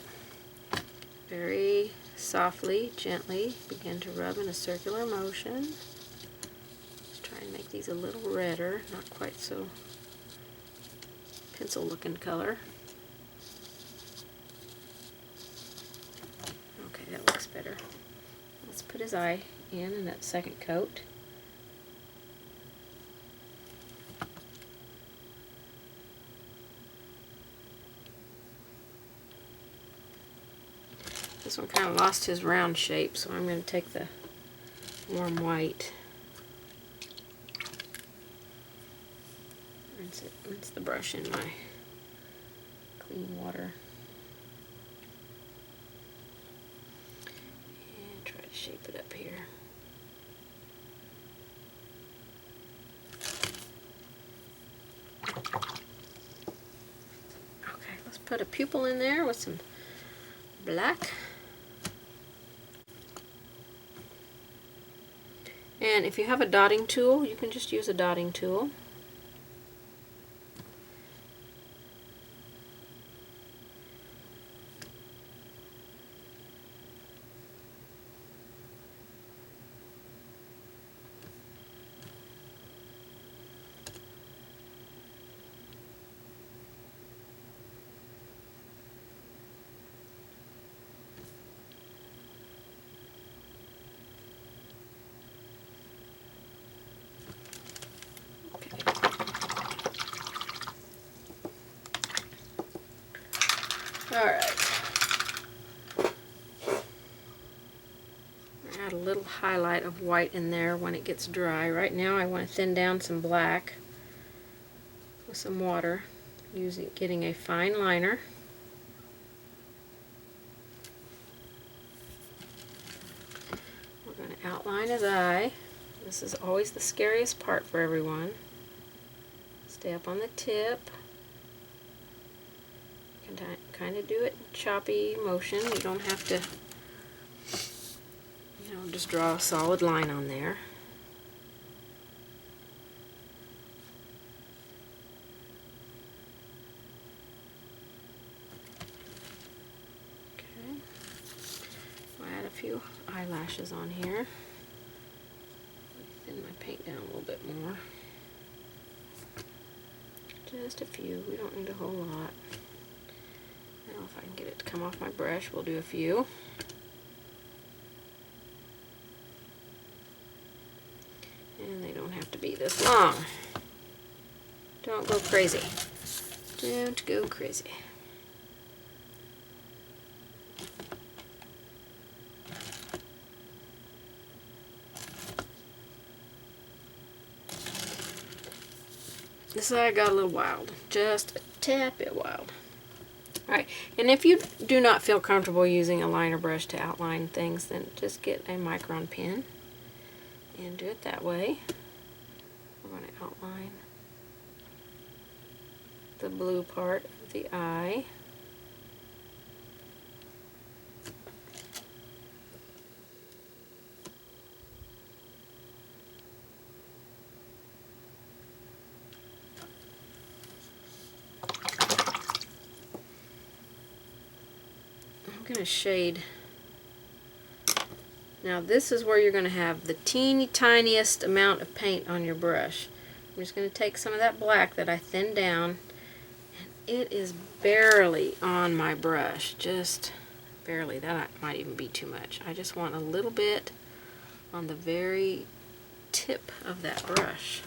Very softly, gently begin to rub in a circular motion. Try and make these a little redder, not quite so pencil looking color. Okay, that looks better. Let's put his eye in that second coat. This one kind of lost his round shape, so I'm going to take the warm white. Rinse the brush in my clean water. And try to shape it up here. Okay, let's put a pupil in there with some black. And if you have a dotting tool, you can just use a dotting tool. Alright. Add a little highlight of white in there when it gets dry. Right now I want to thin down some black with some water, getting a fine liner. We're going to outline his eye. This is always the scariest part for everyone. Stay up on the tip. You can kind of do it in choppy motion. You don't have to, just draw a solid line on there. Okay. I'll add a few eyelashes on here. Thin my paint down a little bit more. Just a few. We don't need a whole lot. Now if I can get it to come off my brush, we'll do a few. And they don't have to be this long. Don't go crazy. Don't go crazy. This side got a little wild. Just a tad bit wild. Alright, and if you do not feel comfortable using a liner brush to outline things, then just get a micron pen and do it that way. We're going to outline the blue part of the eye. I'm going to shade. Now this is where you're going to have the teeny tiniest amount of paint on your brush. I'm just going to take some of that black that I thinned down, and it is barely on my brush, just barely. That might even be too much. I just want a little bit on the very tip of that brush.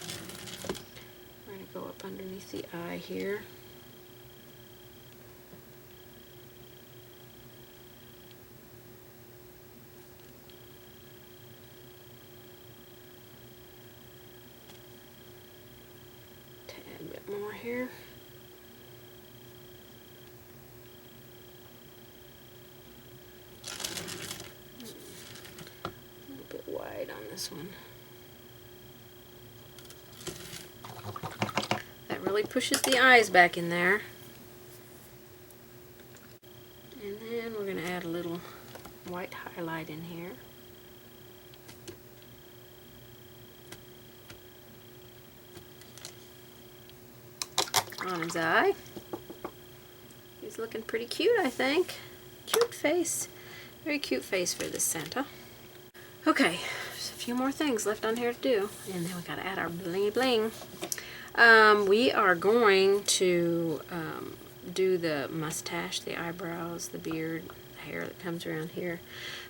We're going to go up underneath the eye here. More here. A little bit wide on this one. That really pushes the eyes back in there. And then we're going to add a little white highlight in here. On his eye. He's looking pretty cute, I think. Cute face. Very cute face for this Santa. Okay, there's a few more things left on here to do. And then we gotta add our blingy bling. We are going to do the mustache, the eyebrows, the beard, the hair that comes around here.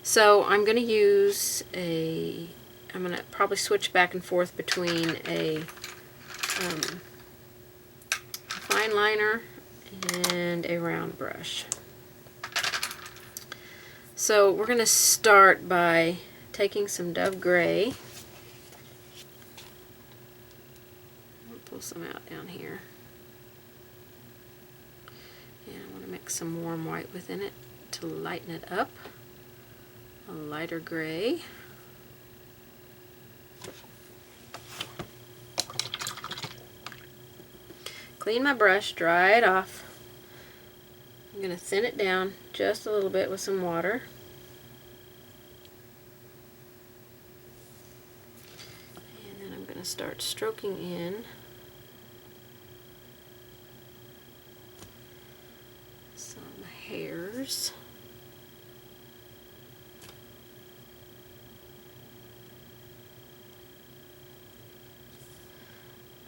So I'm gonna use I'm gonna probably switch back and forth between a fine liner and a round brush. So we're going to start by taking some Dove Gray. I'll pull some out down here. And I want to mix some warm white within it to lighten it up. A lighter gray. Clean my brush, dry it off. I'm going to thin it down just a little bit with some water. And then I'm going to start stroking in some hairs.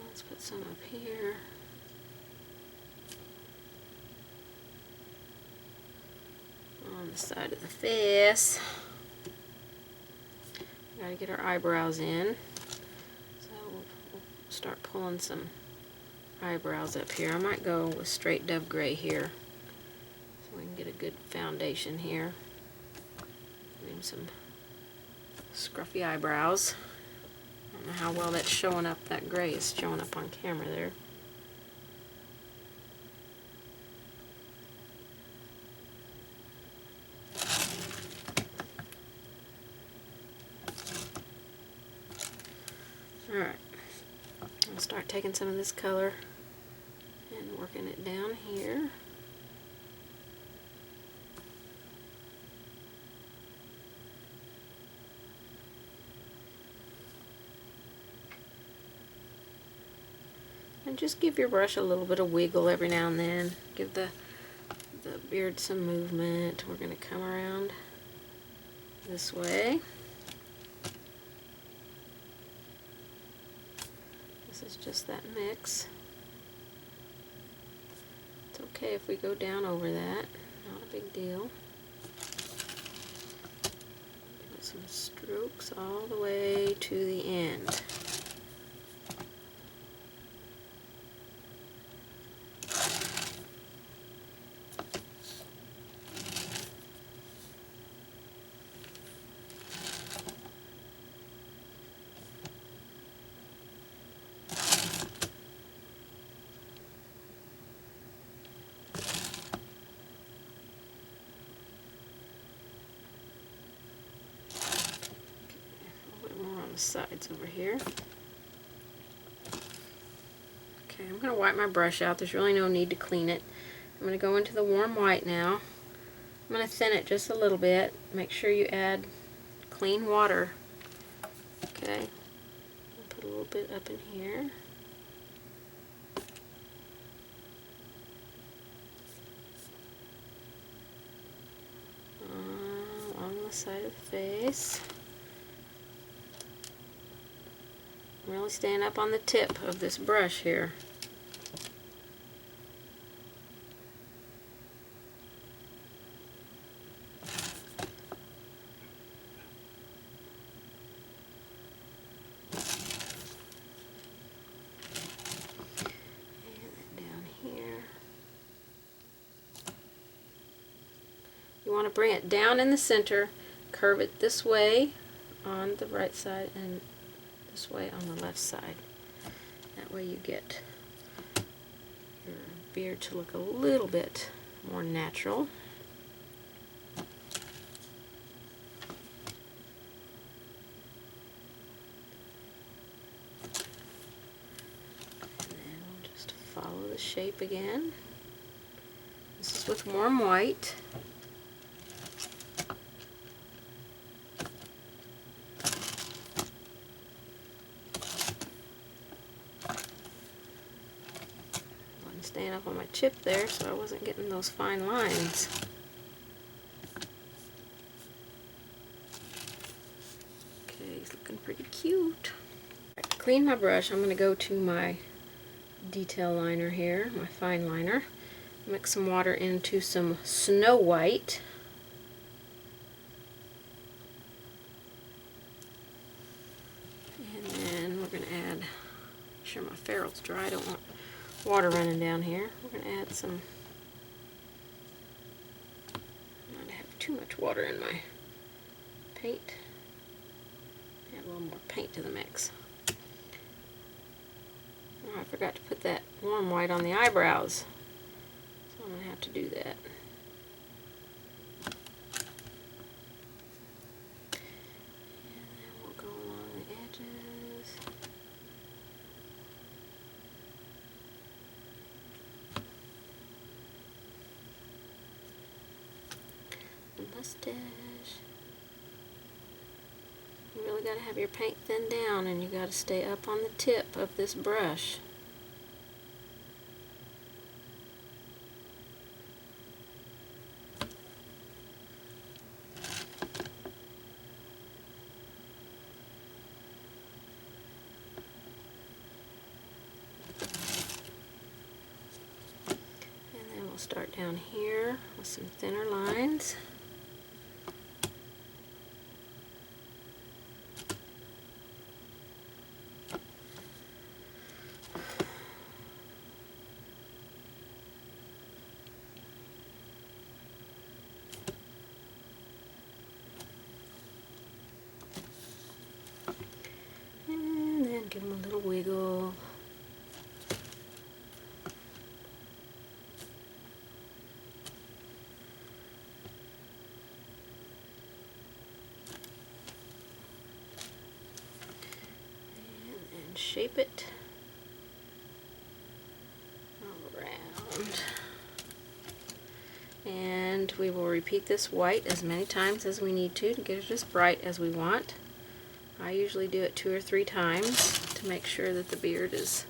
Let's put some up here. On the side of the face. Gotta get our eyebrows in. So we'll start pulling some eyebrows up here. I might go with straight Dove Gray here. So We can get a good foundation here. Give him some scruffy eyebrows. I don't know how well that's showing up. That gray is showing up on camera there. Alright, I'll start taking some of this color and working it down here. And just give your brush a little bit of wiggle every now and then. Give the beard some movement. We're going to come around this way. This is just that mix. It's okay if we go down over that. Not a big deal. Give it some strokes all the way to the end. Sides over here. Okay, I'm going to wipe my brush out. There's really no need to clean it. I'm going to go into the warm white now. I'm going to thin it just a little bit. Make sure you add clean water. Okay, put a little bit up in here. Along the side of the face. I'm really staying up on the tip of this brush here. And then down here. You want to bring it down in the center, curve it this way on the right side and this way on the left side. That way you get your beard to look a little bit more natural. And then we'll just follow the shape again. This is with warm white. Staying up on my chip there, so I wasn't getting those fine lines. Okay, he's looking pretty cute. Right, to clean my brush, I'm going to go to my detail liner here, my fine liner. Mix some water into some Snow White. And then we're going to add, make sure my ferrule's dry, I don't want water running down here. We're going to add some, not have too much water in my paint. Add a little more paint to the mix. Oh, I forgot to put that warm white on the eyebrows, so I'm going to have to do that. And then we'll go along the edges. Mustache. You really got to have your paint thinned down, and you got to stay up on the tip of this brush. And then we'll start down here with some thinner lines. Give them a little wiggle. And shape it around. And we will repeat this white as many times as we need to get it as bright as we want. I usually do it 2 or 3 times to make sure that the beard is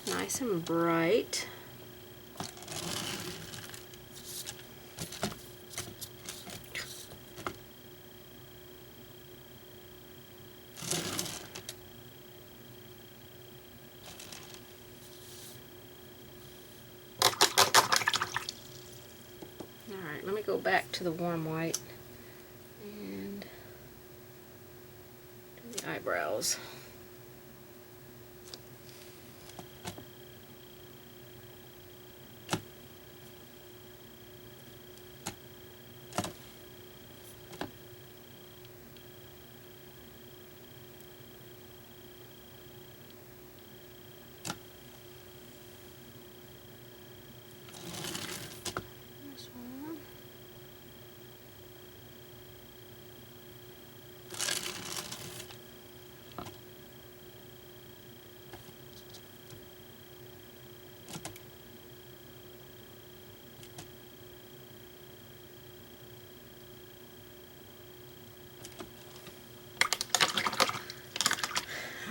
nice and bright. Alright, let me go back to the warm white and do the eyebrows.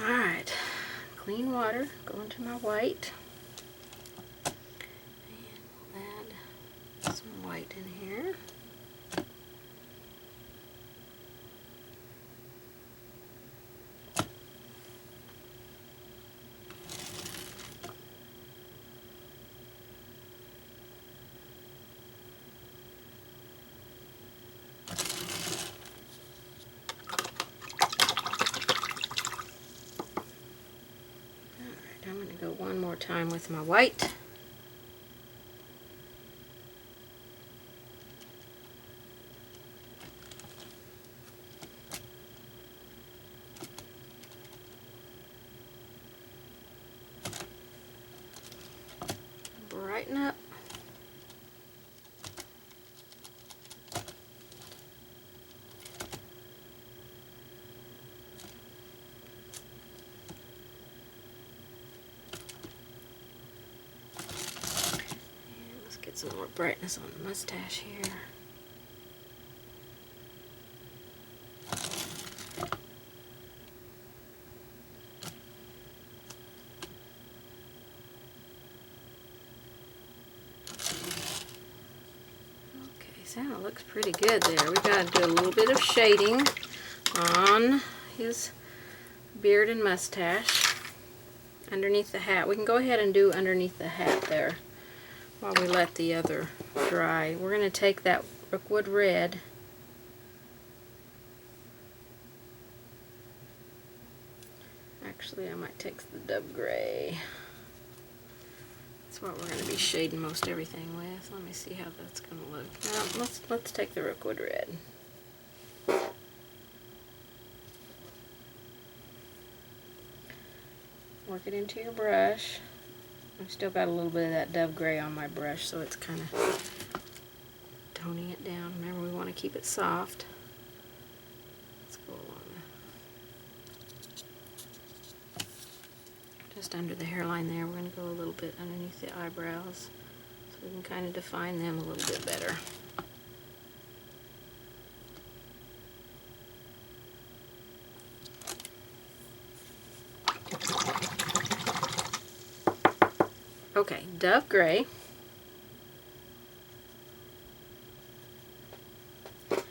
Alright, clean water, go into my white, and we'll add some white in here. I'm going to go one more time with my white. Brighten up. Some more brightness on the mustache here. Okay, so it looks pretty good there. We got to do a little bit of shading on his beard and mustache underneath the hat. We can go ahead and do underneath the hat there while we let the other dry. We're going to take that Rookwood Red actually I might take the Dove Gray. That's what we're going to be shading most everything with. Let me see how that's going to look. Now, let's take the Rookwood Red. Work it into your brush. I've still got a little bit of that Dove Gray on my brush, so it's kind of toning it down. Remember, we want to keep it soft. Let's go along just under the hairline there. We're going to go a little bit underneath the eyebrows so we can kind of define them a little bit better. Okay, Dove Gray. I'm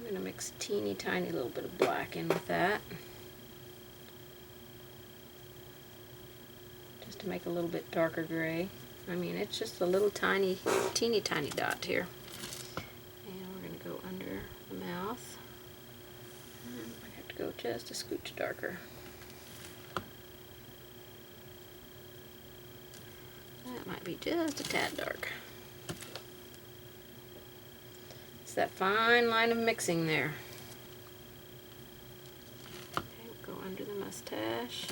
going to mix a teeny tiny little bit of black in with that, just to make a little bit darker gray. I mean, it's just a little teeny tiny dot here. And we're going to go under the mouth. And I have to go just a scooch darker. That might be just a tad dark. It's that fine line of mixing there. Okay, go under the mustache.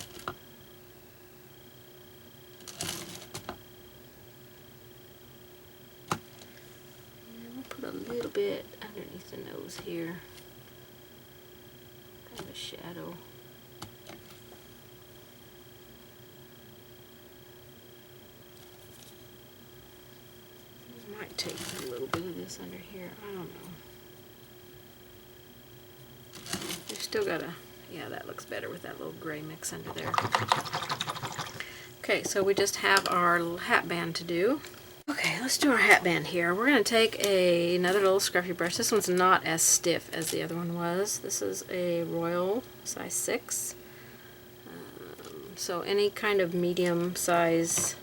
And we'll put a little bit underneath the nose here. Kind of a shadow. Might take a little bit of this under here. I don't know. We've still got a, yeah, that looks better with that little gray mix under there. Okay, so we just have our little hat band to do. Okay, let's do our hat band here. We're going to take another little scruffy brush. This one's not as stiff as the other one was. This is a Royal size 6. So any kind of medium size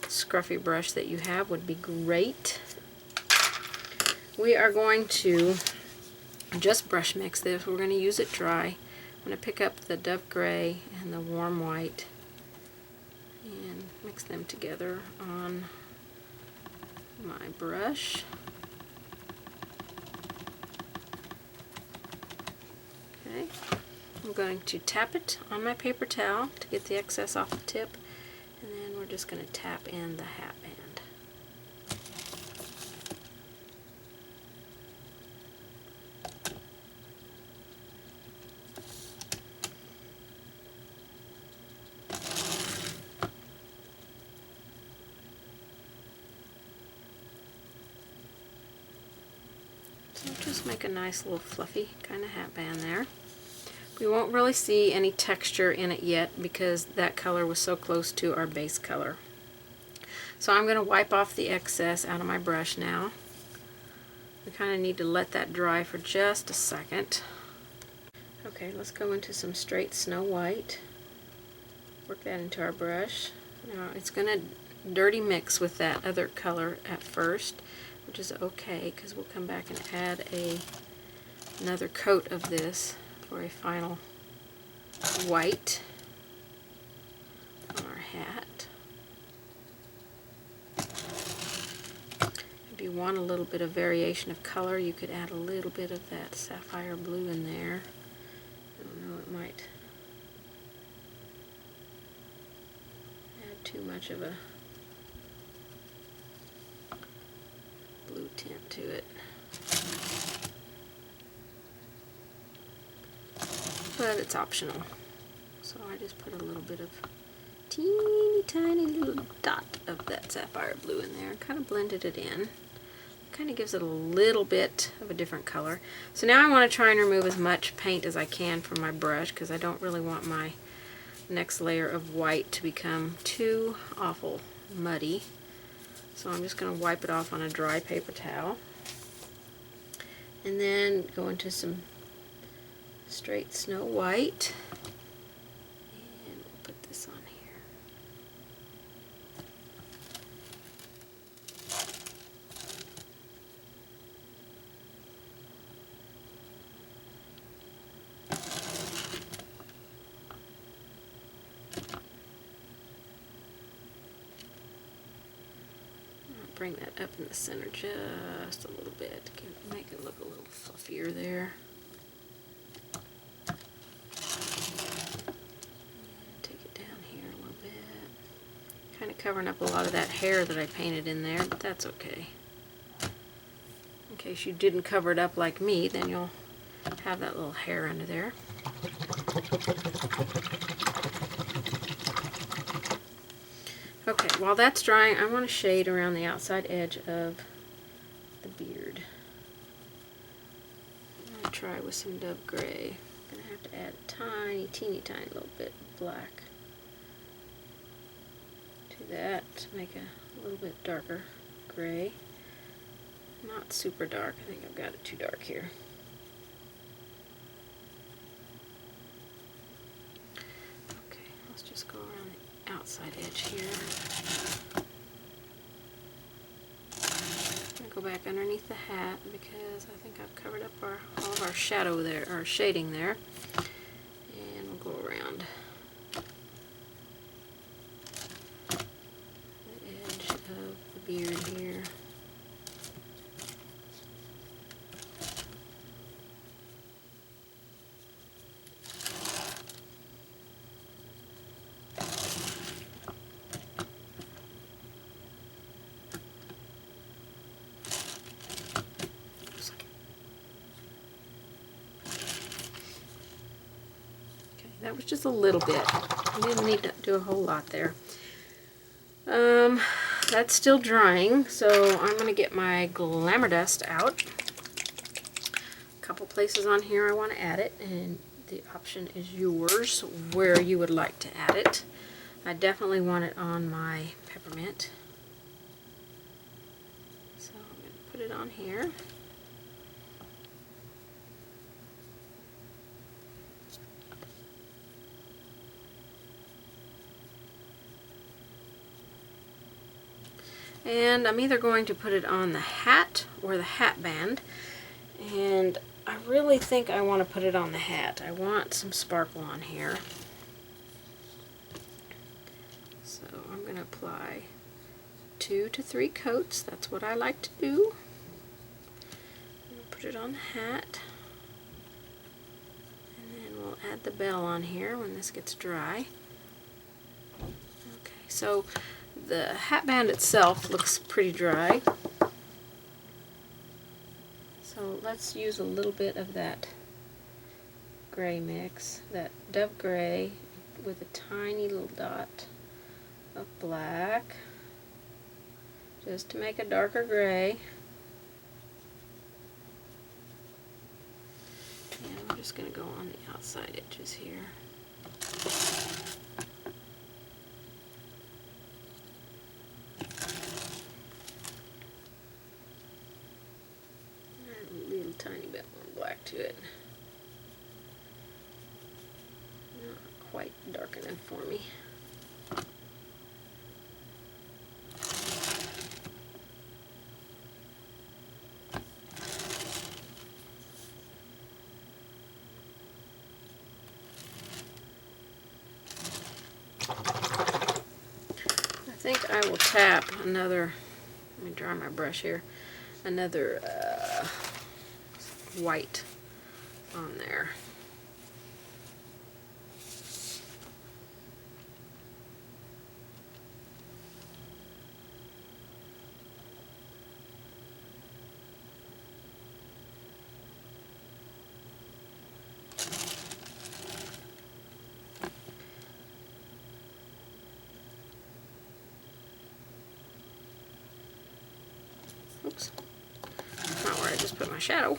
scruffy brush that you have would be great. We are going to just brush mix this. We're going to use it dry. I'm going to pick up the Dove Gray and the Warm White and mix them together on my brush. Okay, I'm going to tap it on my paper towel to get the excess off the tip, and then we're just going to tap in the hat band. So just make a nice little fluffy kind of hat band there. We won't really see any texture in it yet because that color was so close to our base color. So I'm going to wipe off the excess out of my brush now. We kind of need to let that dry for just a second. Okay, let's go into some straight Snow White. Work that into our brush. Now it's going to dirty mix with that other color at first, which is okay because we'll come back and add another coat of this for a final white on our hat. If you want a little bit of variation of color, you could add a little bit of that sapphire blue in there. I don't know, it might add too much of a blue tint to it. But it's optional. So I just put a little bit of teeny tiny little dot of that sapphire blue in there and kind of blended it in. Kind of gives it a little bit of a different color. So now I want to try and remove as much paint as I can from my brush because I don't really want my next layer of white to become too awful muddy. So I'm just going to wipe it off on a dry paper towel. And then go into some straight Snow White. And we'll put this on here. Bring that up in the center just a little bit to make it look a little fluffier there. And take it down here a little bit. Kind of covering up a lot of that hair that I painted in there, but that's okay. In case you didn't cover it up like me, then you'll have that little hair under there. Okay, while that's drying, I want to shade around the outside edge of the beard. I'm going to try with some Dove Gray. I'm going to have to add a teeny tiny little bit of black to that to make a little bit darker gray. Not super dark. I think I've got it too dark here. Okay, let's just go around the outside edge here. I'm going to go back underneath the hat because I think I've covered up all of our shadow there, our shading there. And we'll go around the edge of the beard here. That was just a little bit. I didn't need to do a whole lot there. That's still drying, so I'm going to get my Glamour Dust out. A couple places on here I want to add it, and the option is yours where you would like to add it. I definitely want it on my peppermint. So I'm going to put it on here. And I'm either going to put it on the hat or the hat band. And I really think I want to put it on the hat. I want some sparkle on here. So I'm going to apply 2 to 3 coats. That's what I like to do. Put it on the hat. And then we'll add the bell on here when this gets dry. Okay, so the hat band itself looks pretty dry. So let's use a little bit of that gray mix, that dove gray with a tiny little dot of black, just to make a darker gray. And I'm just going to go on the outside edges here. Tiny bit more black to it. Not quite dark enough for me. I think I will tap another, let me dry my brush here, another white on there. Oops, not where I just put my shadow.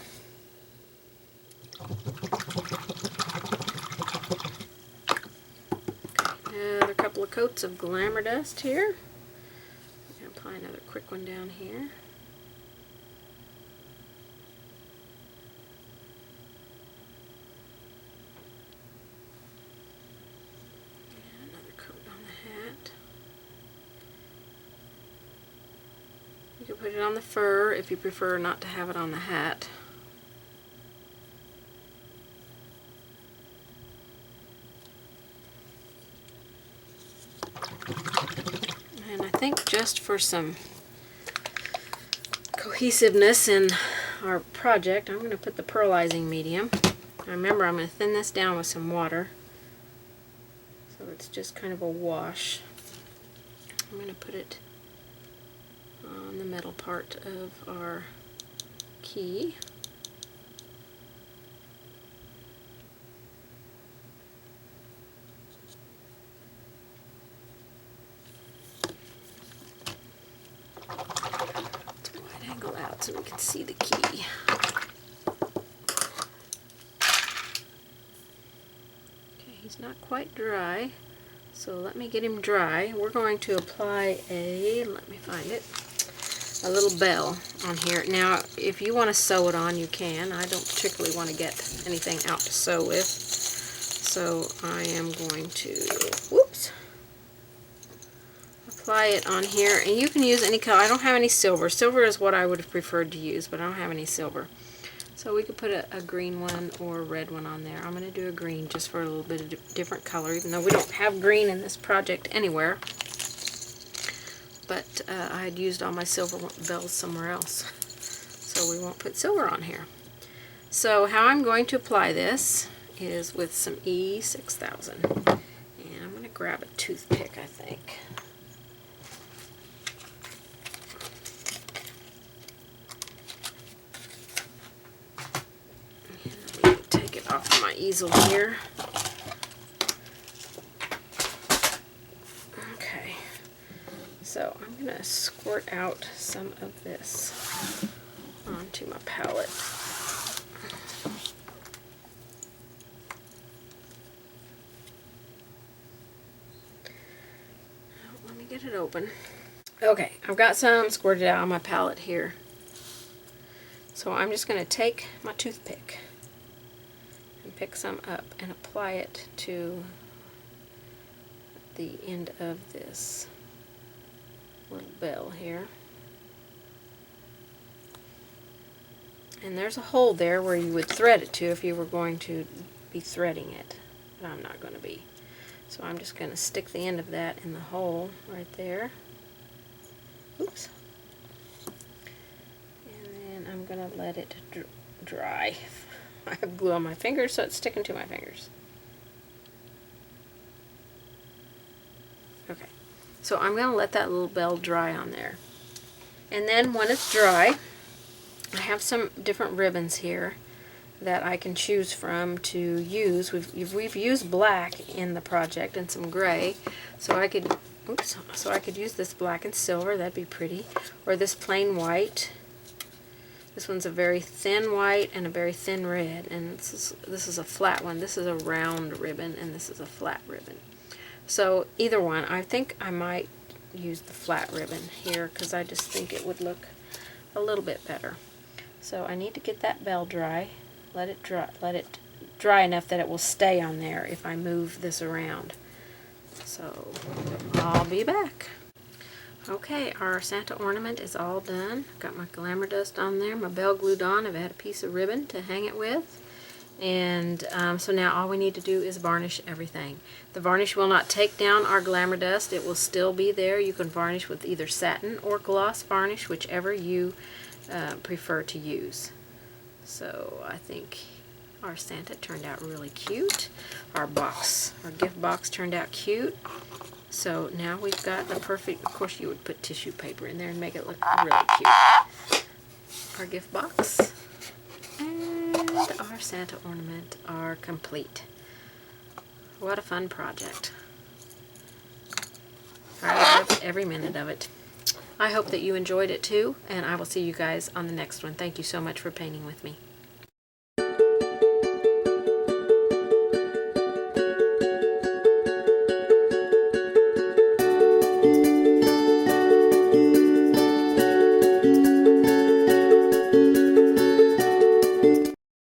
Another couple of coats of Glamour Dust here. I'm going to apply another quick one down here. And another coat on the hat. You can put it on the fur if you prefer not to have it on the hat. And I think just for some cohesiveness in our project, I'm going to put the pearlizing medium. Remember, I'm going to thin this down with some water, so it's just kind of a wash. I'm going to put it on the middle part of our key. So we can see the key. Okay, he's not quite dry, so let me get him dry. We're going to apply a, let me find it, a little bell on here. Now, if you want to sew it on, you can. I don't particularly want to get anything out to sew with, so I am going to, whoops, apply it on here, and you can use any color. I don't have any silver. Silver is what I would have preferred to use, but I don't have any silver. So we could put a green one or a red one on there. I'm going to do a green just for a little bit of different color, even though we don't have green in this project anywhere. But I had used all my silver bells somewhere else, so we won't put silver on here. So how I'm going to apply this is with some E6000. And I'm going to grab a toothpick, I think. Off my easel here. I'm going to squirt out some of this onto my palette. Let me get it open. Okay, I've got some squirted out on my palette here. So I'm just going to take my toothpick and pick some up and apply it to the end of this little bell here. And there's a hole there where you would thread it to if you were going to be threading it, but I'm not going to be. So I'm just going to stick the end of that in the hole right there. Oops. And then I'm going to let it dry. I have glue on my fingers, so it's sticking to my fingers. Okay, so I'm going to let that little bell dry on there. And then when it's dry, I have some different ribbons here that I can choose from to use. We've used black in the project and some gray, so I could use this black and silver. That'd be pretty, or this plain white. This one's a very thin white and a very thin red, and this is a flat one. This is a round ribbon, and this is a flat ribbon. So either one. I think I might use the flat ribbon here because I just think it would look a little bit better. So I need to get that bell dry. Let it dry enough that it will stay on there if I move this around. So I'll be back. Okay, our Santa ornament is all done. Got my glamour dust on there, my bell glued on. I've had a piece of ribbon to hang it with. And so now all we need to do is varnish everything. The varnish will not take down our glamour dust. It will still be there. You can varnish with either satin or gloss varnish, whichever you prefer to use. So I think our Santa turned out really cute. Our gift box turned out cute. So now we've got the perfect, of course you would put tissue paper in there and make it look really cute. Our gift box and our Santa ornament are complete. What a fun project. I loved every minute of it. I hope that you enjoyed it too, and I will see you guys on the next one. Thank you so much for painting with me.